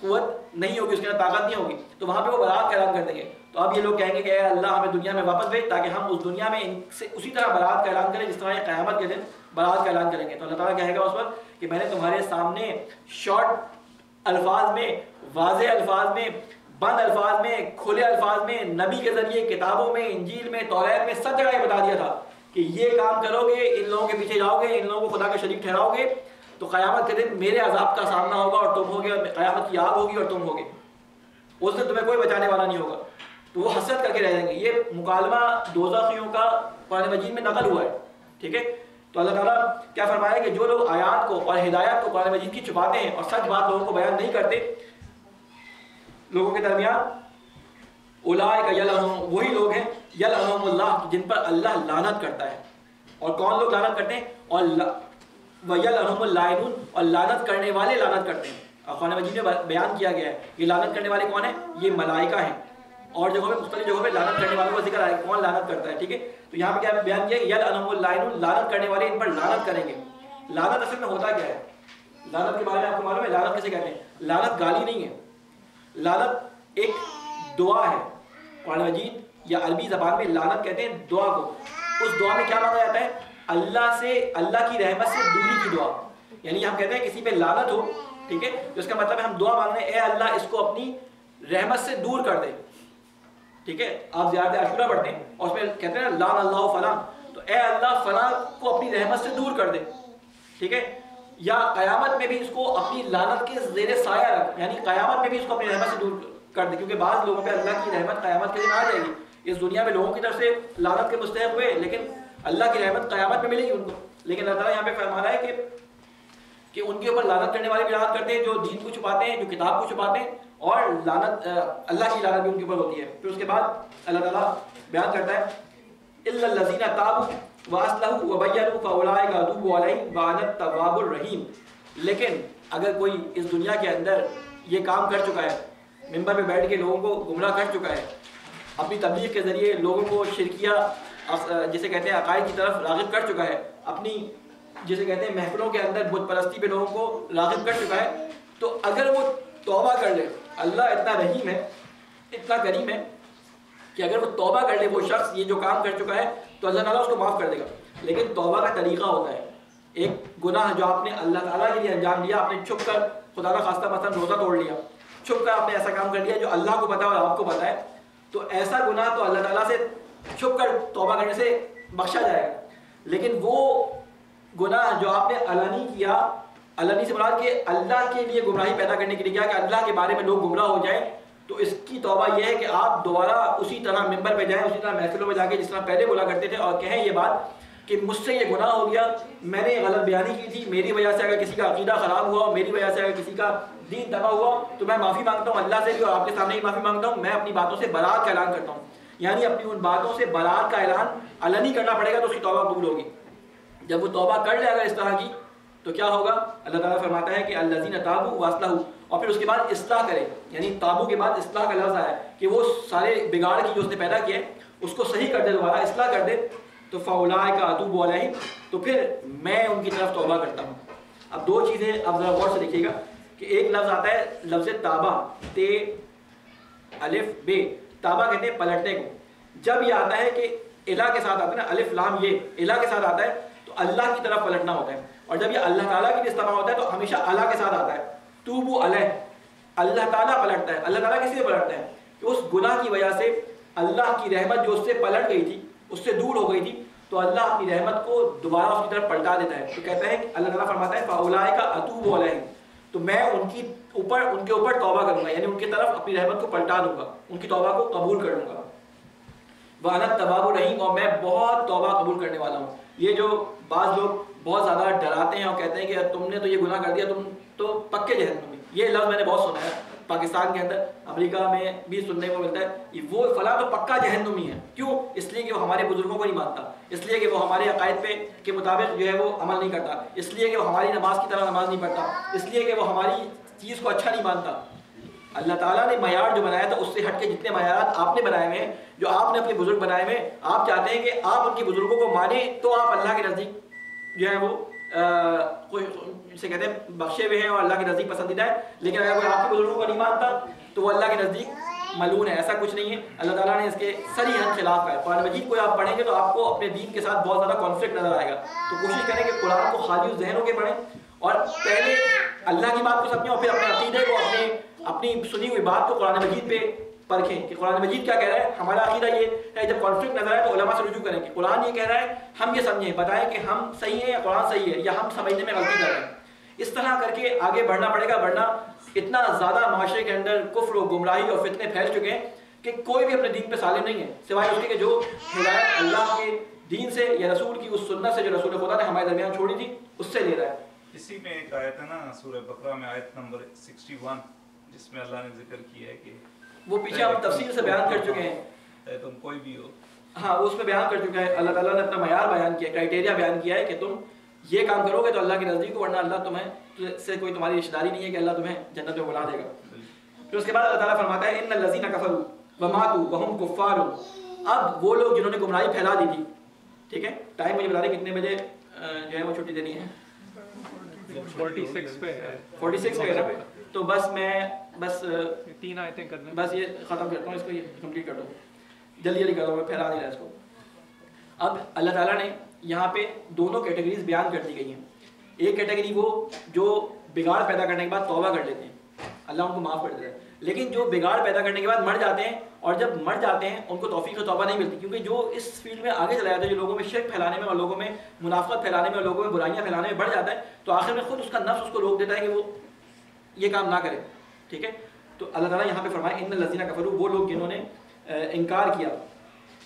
قوت نہیں ہوگی، اس کے اندر طاقت نہیں ہوگی، تو وہاں پہ وہ برات کا اعلان کر دیں گے۔ تو اب یہ لوگ کہیں گے کہ اے اللہ ہمیں دنیا میں واپس بھیج تاکہ ہم اس دنیا میں ان سے اسی طرح برات کا اعلان کریں جس طرح یہ قیامت کے دن برات کا اعلان کریں گے۔ تو اللہ تعالیٰ کہے گا اس وقت کہ میں نے تمہارے سامنے شارٹ الفاظ میں، واضح الفاظ میں، بند الفاظ میں، کھلے الفاظ میں، نبی کے ذریعے کتابوں میں، انجیل میں، توریت میں، سب جگہ یہ بتا دیا تھا کہ یہ کام کرو گے، ان لوگوں کے پیچھے جاؤ گے، ان لوگوں کو خدا کا شریک ٹھہراؤ گے تو قیامت کے دن میرے عذاب کا سامنا ہوگا اور تم ہوگے، قیامت کی آگ ہوگی اور تم ہوگے، اس دن تمہیں کوئی بچانے والا نہیں ہوگا۔ تو وہ حسرت کر کے رہ جائیں گے۔ یہ مکالمہ دوزخیوں کا قرآن مجید میں نقل ہوا ہے، ٹھیک ہے۔ تو اللہ تعالیٰ کیا فرمایا کہ جو لوگ آیات کو اور ہدایت کو قرآن مجید کی چھپاتے ہیں اور سچ بات لوگوں کو بیان نہیں کرتے لوگوں کے درمیان، اولئک یلعنہم، وہی لوگ ہیں یلعنہم اللہ جن پر اللہ لعنت کرتا ہے۔ اور کون لوگ لعنت کرتے ہیں؟ اور وَيَلْعَنُهُمُ اللَّاعِنُونَ، اور لعنت کرنے والے لعنت کرتے ہیں۔ اور قرآن مجید میں بیان کیا گیا ہے یہ لعنت کرنے والے کون ہیں؟ یہ ملائکہ ہیں، اور جگہوں پہ مختلف جگہوں پہ لعنت کرنے والوں کا ذکر آیا کون لعنت کرتا ہے، ٹھیک ہے۔ تو یہاں پہ کیا بیان کیا ہے؟ یَلْعَنُهُمُ اللَّاعِنُونَ، لعنت کرنے والے ان پر لعنت کریں گے۔ لعنت اصل میں ہوتا کیا ہے؟ لعنت کے بارے میں آپ کو معلوم ہے لعنت کیسے کہتے ہیں؟ لعنت گالی نہیں ہے، لعنت ایک دعا ہے۔ قرآن مجید یا عربی زبان میں لعنت کہتے ہیں دعا کو۔ اس دعا میں کیا مانگا جاتا ہے؟ اللہ سے، اللہ کی رحمت سے دوری کی دعا، یعنی ہم کہتے ہیں کسی پہ لعنت ہو، ٹھیک ہے، تو اس کا مطلب ہے ہم دعا مانگ رہے ہیں اے اللہ اس کو اپنی رحمت سے دور کر دے، ٹھیک ہے۔ آپ زیارت عاشورہ پڑھتے ہیں اور اس میں کہتے ہیں نا لعن اللہ فلاں، تو اے اللہ فلاں کو اپنی رحمت سے دور کر دے، ٹھیک ہے۔ یا قیامت میں بھی اس کو اپنی لعنت کے زیر سایہ رکھ، یعنی قیامت میں بھی اس کو اپنی رحمت سے دور کر دے، کیونکہ بعض لوگوں پہ اللہ کی رحمت قیامت کے دن آ جائے گی۔ اس دنیا میں لوگوں کی طرف سے لعنت کے مستحق ہوئے، لیکن اللہ کی رحمت قیامت میں ملے گی ان کو۔ لیکن اللہ تعالیٰ یہاں پہ فرما رہا ہے کہ ان کے اوپر لعنت کرنے والے بھی لعنت کرتے ہیں جو دین کو چھپاتے ہیں، جو کتاب کو چھپاتے ہیں، اور لعنت اللہ کی لعنت بھی ان کے اوپر ہوتی ہے۔ پھر اس کے بعد اللہ تعالیٰ بیان کرتا ہے الا الذین تابوا واصلحوا وبینوا فاولئک اتوب علیہم وانا التواب الرحیم۔ لیکن اگر کوئی اس دنیا کے اندر یہ کام کر چکا ہے، ممبر پہ بیٹھ کے لوگوں کو گمراہ کر چکا ہے، اپنی تبلیغ کے ذریعے لوگوں کو شرکیہ جسے کہتے ہیں عقائد کی طرف راغب کر چکا ہے، اپنی جسے کہتے ہیں محفلوں کے اندر بت پرستی پہ لوگوں کو راغب کر چکا ہے، تو اگر وہ توبہ کر لے، اللہ اتنا رحیم ہے، اتنا کریم ہے کہ اگر وہ توبہ کر لے وہ شخص یہ جو کام کر چکا ہے تو اللہ تعالیٰ اس کو معاف کر دے گا۔ لیکن توبہ کا طریقہ ہوتا ہے، ایک گناہ جو آپ نے اللہ تعالیٰ کے لیے انجام دیا، آپ نے چھپ کر خدا نہ خواستہ مثلا روزہ توڑ لیا، چھپ کر آپ نے ایسا کام کر لیا جو اللہ کو پتہ ہے اور آپ کو پتہ ہے، تو ایسا گناہ تو اللہ تعالیٰ سے چھپ کر توبہ کرنے سے بخشا جائے گا۔ لیکن وہ گناہ جو آپ نے علنی کیا، علنی سے مراد کہ اللہ کے لیے گمراہی پیدا کرنے کے لیے کیا، کہ اللہ کے بارے میں لوگ گمراہ ہو جائیں، تو اس کی توبہ یہ ہے کہ آپ دوبارہ اسی طرح ممبر پہ جائیں، اسی طرح محفلوں میں جا کے جس طرح پہلے بولا کرتے تھے، اور کہیں یہ بات کہ مجھ سے یہ گناہ ہو گیا، میں نے غلط بیانی کی تھی، میری وجہ سے اگر کسی کا عقیدہ خراب ہوا، میری وجہ سے اگر کسی کا دین تباہ ہوا، تو میں معافی مانگتا ہوں اللہ سے بھی اور آپ کے سامنے ہی معافی مانگتا ہوں، میں اپنی باتوں سے برات کا اعلان کرتا ہوں، یعنی اپنی ان باتوں سے برات کا اعلان علنی کرنا پڑے گا تو اس کی توبہ قبول ہوگی۔ جب وہ توبہ کر لے اگر اس طرح کی تو کیا ہوگا؟ اللہ تعالیٰ فرماتا ہے کہ الذین تابوا واصلحوا، اور پھر اس کے بعد اصلاح کرے، یعنی تابو کے بعد اصلاح کا لفظ آیا ہے کہ وہ سارے بگاڑ کی جو اس نے پیدا کیے اس کو صحیح کر دے، دوبارہ اصلاح کر دے، تو فاولئک اتوب علیہم، تو پھر میں ان کی طرف توبہ کرتا ہوں۔ اب دو چیزیں اب ذرا غور سے دیکھیے گا کہ ایک لفظ آتا ہے لفظ تابہ، تے الف بے، تابہ کہتے ہیں پلٹنے کو۔ جب یہ آتا ہے کہ الہ کے ساتھ آتا ہے نا، الف لام یہ الہ کے ساتھ آتا ہے تو اللہ کی طرف پلٹنا ہوتا ہے، اور جب یہ اللہ تعالیٰ کی استعمال ہوتا ہے تو ہمیشہ اللہ کے ساتھ آتا ہے، توبو علیہ، اللہ تعالیٰ پلٹتا ہے۔ اللہ تعالیٰ کس لیے پلٹتا ہے؟ کہ اس گناہ کی وجہ سے اللہ کی رحمت جو اس سے پلٹ گئی تھی، اس سے دور ہو گئی تھی، تو اللہ اپنی رحمت کو دوبارہ اس کی طرف پلٹا دیتا ہے۔ تو کہتا ہے کہ اللہ تعالیٰ فرماتا ہے فاولئک اتوب علیہم، تو میں ان کے اوپر توبہ کروں گا، یعنی ان کی طرف اپنی رحمت کو پلٹا دوں گا، ان کی توبہ کو قبول کر لوں گا۔ وانا التواب الرحیم، اور میں بہت توبہ قبول کرنے والا ہوں۔ یہ جو بعض لوگ بہت زیادہ ڈراتے ہیں اور کہتے ہیں کہ تم نے تو یہ گناہ کر دیا، تم تو پکے جہنمی، یہ لفظ میں نے بہت سنا ہے پاکستان کے اندر، امریکہ میں بھی سننے کو ملتا ہے، وہ فلاں تو پکا جہنمی ہے۔ کیوں؟ اس لیے کہ وہ ہمارے بزرگوں کو نہیں مانتا، اس لیے کہ وہ ہمارے عقائد پہ کے مطابق جو ہے وہ عمل نہیں کرتا، اس لیے کہ وہ ہماری نماز کی طرح نماز نہیں پڑھتا، اس لیے کہ وہ ہماری چیز کو اچھا نہیں مانتا۔ اللہ تعالیٰ نے معیار جو بنایا تھا اس سے ہٹ کے جتنے معیارات آپ نے بنائے ہوئے ہیں، جو آپ نے اپنے بزرگ بنائے ہوئے ہیں، آپ چاہتے ہیں کہ آپ ان کے بزرگوں کو مانیں تو آپ اللہ کے نزدیک جو ہے وہ کوئی سے کہتے ہیں بخشے ہوئے ہیں اور اللہ کے نزدیک پسندیدہ ہے، لیکن اگر کوئی آپ کے بزرگوں کو نہیں مانتا تو وہ اللہ کے نزدیک ملعون ہے۔ ایسا کچھ نہیں ہے، اللہ تعالیٰ نے اس کے صریحاً خلاف ہے۔ قرآن مجید کو آپ پڑھیں گے تو آپ کو اپنے دین کے ساتھ بہت زیادہ کانفلکٹ نظر آئے گا، تو کوشش کریں کہ قرآن کو خالی ذہن ہو کے پڑھیں اور پہلے اللہ کی بات کو سمجھیں اور پھر اپنے عقیدے کو اپنی سنی ہوئی بات کو قرآن مجید پہ پرکھیں کہ قرآن مجید کیا کہہ رہا ہے۔ ہمارا عقیدہ یہ ہے جب کانفلکٹ نظر آئے تو علماء سے رجوع کریں کہ قرآن یہ کہہ رہا ہے، ہم یہ سمجھیں، بتائیں کہ ہم صحیح ہیں یا قرآن صحیح ہے یا ہم سمجھنے میں غلطی کر رہے ہیں۔ اس طرح کر کے آگے بڑھنا پڑے گا، ورنہ اتنا زیادہ معاشرے کے اندر کفر و گمراہی اور فتنے پھیل چکے ہیں کہ کوئی بھی اپنے دین پہ سالم نہیں ہے، سوائے اس کے کہ جو ہدایت اللہ کے دین سے یا رسول کی اس سنت سے جو رسول خدا نے ہمارے درمیان چھوڑی تھی اس سے لے رہا ہے۔ اسی میں ایک آیت ہے نا سورہ بقرہ میں، آیت نمبر 61، جس میں اللہ نے ذکر کیا ہے کہ وہ پیچھے ہم تفصیل سے بیان کر چکے ہیں، تم کوئی بھی ہو، ہاں اس میں بیان کر چکا ہے۔ اللہ تعالیٰ نے اپنا معیار بیان کیا، کرائٹیریا بیان کیا ہے کہ تم یہ کام کرو گے تو اللہ کے نزدیک ہو، ورنہ اللہ تمہیں سے کوئی تمہاری رشتہ داری نہیں ہے کہ اللہ تمہیں جنت میں بلا دے گا۔ پھر اس کے بعد اللہ تعالیٰ فرماتا ہے ان الذین کفروا وماتوا وهم کفار، اب وہ لوگ جنہوں نے گمراہی پھیلا دی تھی، ٹھیک ہے، ٹائم مجھے بتا دیں کتنے بجے جو ہے وہ چھٹی دینی ہے؟ 46 پہ ہے، 46 پہ ہے، تو بس میں بس 3 آیتیں کرنا، بس یہ ختم کرتا ہوں، اس کو یہ کمپلیٹ کر دو، جلدی جلدی کر دو، میں پھیلا نہیں رہا اس کو۔ اب اللہ تعالیٰ نے یہاں پہ دونوں کیٹیگریز بیان کر دی گئی ہیں۔ ایک کیٹیگری وہ جو بگاڑ پیدا کرنے کے بعد توبہ کر لیتے ہیں، اللہ ان کو معاف کر دیتا ہے، لیکن جو بگاڑ پیدا کرنے کے بعد مر جاتے ہیں اور جب مر جاتے ہیں ان کو توفیق و توبہ نہیں ملتی، کیونکہ جو اس فیلڈ میں آگے چلا جاتا ہے، جو لوگوں میں شرک پھیلانے میں اور لوگوں میں منافقت پھیلانے میں اور لوگوں میں برائیاں پھیلانے میں بڑھ جاتا ہے، تو آخر میں خود اس کا نفس اس کو روک دیتا ہے کہ وہ یہ کام نہ کرے. ٹھیک ہے، تو اللہ تعالیٰ یہاں پہ فرمائے ان الذین کفروا، وہ لوگ جنہوں نے انکار کیا،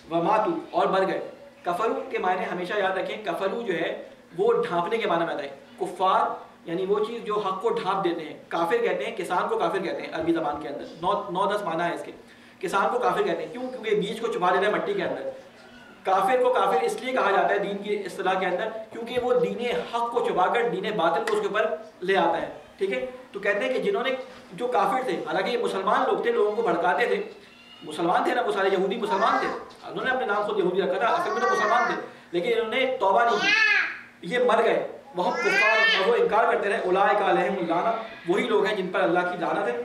وماتوا اور مر گئے. کفرو کے معنی ہمیشہ یاد رکھیں، کفرو جو ہے وہ ڈھانپنے کے معنی میں آتا ہے. کفار یعنی وہ چیز جو حق کو ڈھانپ دیتے ہیں. کافر کہتے ہیں، کسان کو کافر کہتے ہیں عربی زبان کے اندر. 9-10 معنی ہے اس کے. کسان کو کافر کہتے ہیں کیوں؟ کیونکہ بیج کو چھپا دیتا ہے مٹی کے اندر. کافر کو کافر اس لیے کہا جاتا ہے دین کی اصطلاح کے اندر کیونکہ وہ دین حق کو چھپا کر دین باطل کو اس کے اوپر لے آتا ہے. ٹھیک ہے، تو کہتے ہیں کہ جنہوں نے جو کافر تھے، حالانکہ یہ مسلمان لوگ تھے، لوگوں کو بھڑکاتے تھے، مسلمان تھے نا، وہ سارے یہودی مسلمان تھے، انہوں نے اپنے نام خود یہودی رکھا تھا، اصل میں تو مسلمان تھے، لیکن انہوں نے توبہ نہیں کی، یہ مر گئے. وہ کفار اور وہ انکار کرتے رہے. اولئک علیہم اللعنہ، وہی لوگ ہیں جن پر اللہ کی لعنت ہے.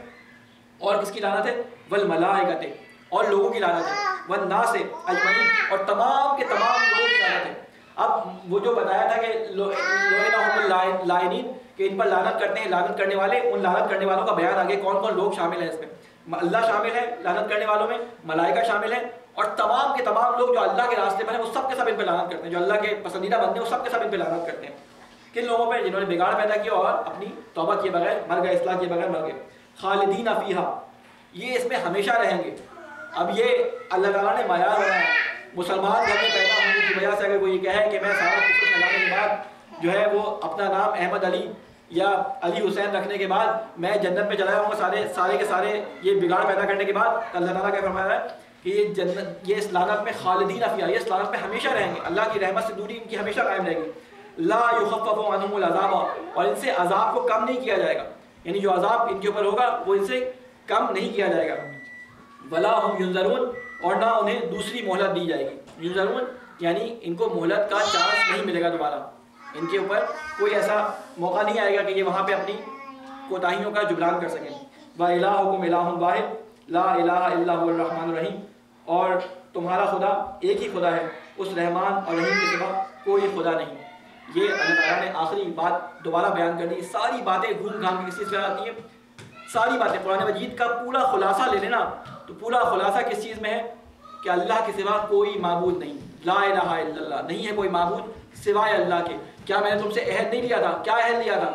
اور کس کی لعنت ہے؟ والملائکۃ، اور لوگوں کی لعنت ہے. والناس اجمعین، اور تمام کے تمام لوگوں کی لعنت ہے. اب وہ جو بتایا تھا کہ لعنهم اللائنین، کہ ان پر لعنت کرتے ہیں لعنت کرنے والے، ان لعنت کرنے والوں کا بیان آگے کون کون لوگ شامل ہیں اس میں. اللہ شامل ہے لعنت کرنے والوں میں، ملائکہ شامل ہیں، اور تمام کے تمام لوگ جو اللہ کے راستے پر ہیں وہ سب کے سب ان پہ لعنت کرتے ہیں. جو اللہ کے پسندیدہ بندے ہیں وہ سب کے سب ان پہ لعنت کرتے ہیں. کن لوگوں پہ؟ جنہوں نے بگاڑ پیدا کیا اور اپنی توبہ کیے بغیر مر گئے، اصلاح کیے بغیر مر گئے. خالدین فیہا، یہ اس میں ہمیشہ رہیں گے. اب یہ اللہ تعالیٰ نے معیار بنایا. مسلمان گھر میں پیدا ہونے کی وجہ سے اگر کوئی یہ کہے کہ میں سارا کفر پھیلانے کے بعد جو ہے وہ اپنا نام احمد علی یا علی حسین رکھنے کے بعد میں جنت میں چلا جاؤں گا سارے کے سارے، یہ بگاڑ پیدا کرنے کے بعد اللہ تعالیٰ کیا فرمایا ہے کہ یہ جنت، یہ اس لعنت میں خالدین فیہا، یہ اس لعنت میں ہمیشہ رہیں گے. اللہ کی رحمت سے دوری ان کی ہمیشہ قائم رہے گی. لا یخفف عنہم العذاب، اور ان سے عذاب کو کم نہیں کیا جائے گا، یعنی جو عذاب ان کے اوپر ہوگا وہ ان سے کم نہیں کیا جائے گا. ولا ہم ینظرون، اور نہ انہیں دوسری مہلت دی جائے گی. ینظرون یعنی ان کو مہلت کا چانس نہیں ملے گا دوبارہ، ان کے اوپر کوئی ایسا موقع نہیں آئے گا کہ یہ وہاں پہ اپنی کوتاہیوں کا جبران کر سکیں. وَإِلَٰهُكُمْ إِلَٰهٌ وَاحِدٌ لَا إِلَٰهَ إِلَّا هُوَ الرَّحْمَٰنُ الرَّحِيمُ، اور تمہارا خدا ایک ہی خدا ہے، اس رحمان اور رحیم کے سوا کوئی خدا نہیں. یہ اللہ تعالیٰ نے آخری بات دوبارہ بیان کر دی. ساری باتیں گھوم گھام کے کس چیز پہ آتی ہیں؟ ساری باتیں قرآن مجید کا پورا خلاصہ لے لینا تو پورا خلاصہ کس چیز میں ہے کہ اللہ کے سوا کوئی معبود نہیں. لا الہ الا اللہ، نہیں ہے کوئی معبود سوائے اللہ کے. کیا میں نے تم سے عہد نہیں لیا تھا؟ کیا عہد لیا تھا؟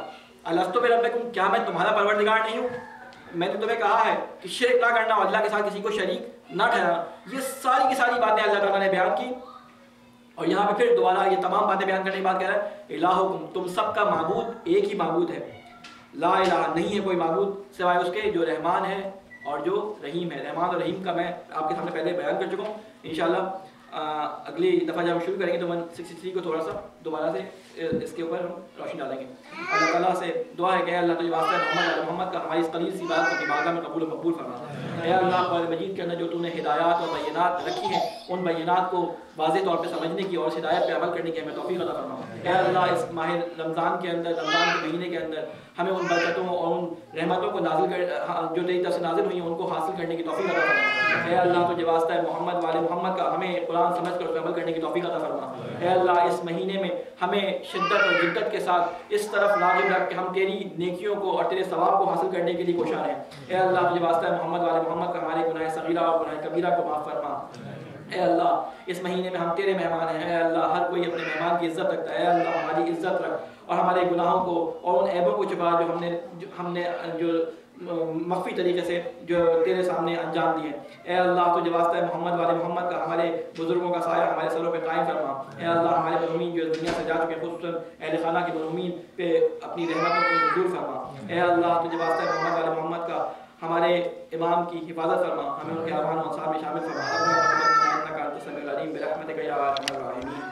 الستو بربکم، کیا میں تمہارا پروردگار نہیں ہوں؟ میں نے تمہیں کہا ہے کہ شرک نہ کرنا اور اللہ کے ساتھ کسی کو شریک نہ ٹھہرانا. یہ ساری کی ساری باتیں اللہ تعالیٰ نے بیان کی، اور یہاں پہ پھر دوبارہ یہ تمام باتیں بیان کرنے کی بات کہہ رہا ہے الہکم، تم سب کا معبود ایک ہی معبود ہے. لا الہ، نہیں ہے کوئی معبود سوائے اس کے جو رحمان ہے اور جو رحیم ہے. رحمان اور رحیم کا میں آپ کے سامنے پہلے بیان کر چکا ہوں. انشاءاللہ اگلی دفعہ جب ہم شروع کریں گے تو 163 کو تھوڑا سا دوبارہ سے اس کے اوپر ہم روشنی ڈالیں گے. اللہ تعالیٰ سے دعا ہے کہ اللہ تجھے واسطہ محمد کا ہماری اس قلیل سی بات کو دماغ میں قبول و مقبول فرما. اے اللہ، قرآن مجید کے اندر جو تو نے ہدایات اور بینات رکھی ہیں ان بینات کو واضح طور پہ سمجھنے کی اور ہدایت پہ عمل کرنے کی ہمیں توفیق عطا فرما. اے اللہ، اس ماہ رمضان کے اندر، رمضان کے مہینے کے اندر ہمیں ان برکتوں اور ان رحمتوں کو نازل کر جو تیری طرف سے نازل ہوئی ہیں ان کو حاصل کرنے کی توفیق عطا فرما. اے اللہ، تجھے واسطہ ہے محمد والے محمد کا ہمیں قرآن سمجھ کر اس پہ عمل کرنے کی توفیق عطا فرما. اے اللہ، اس مہینے میں ہمیں شدت اور جدت کے ساتھ اس طرف لازم رکھ کہ ہم تیری نیکیوں کو اور تیرے ثواب کو حاصل کرنے کے لیے کوشاں رہیں. اے اللہ، تجھے واسطہ ہے محمد والے محمد کا ہمارے گناہ صغیرہ اور گناہ کبیرہ کو معاف فرما. اے اللہ، اس مہینے میں ہم تیرے مہمان ہیں. اے اللہ، ہر کوئی اپنے مہمان کی عزت رکھتا ہے. اے اللہ، ہماری عزت رکھ اور ہمارے گناہوں کو اور ان عیبوں کو چھپا جو ہم نے جو مخفی طریقے سے جو تیرے سامنے انجام دیے. اے اللہ، تجھے واسطہ ہے محمد والے محمد کا ہمارے بزرگوں کا سایہ ہمارے سروں پہ قائم فرما. اے اللہ، ہمارے مرحومین جو دنیا سے جا چکے خصوصاً اہل خانہ کے مرحومین پہ اپنی رحمتوں کو منظور فرما. اے اللہ، تجھے واسطہ ہے محمد والے محمد کا ہمارے امام کی حفاظت فرما. ہمیں ان کے اعوان و انصار میں شامل فرما. برحمتک یا ارحم الراحمین.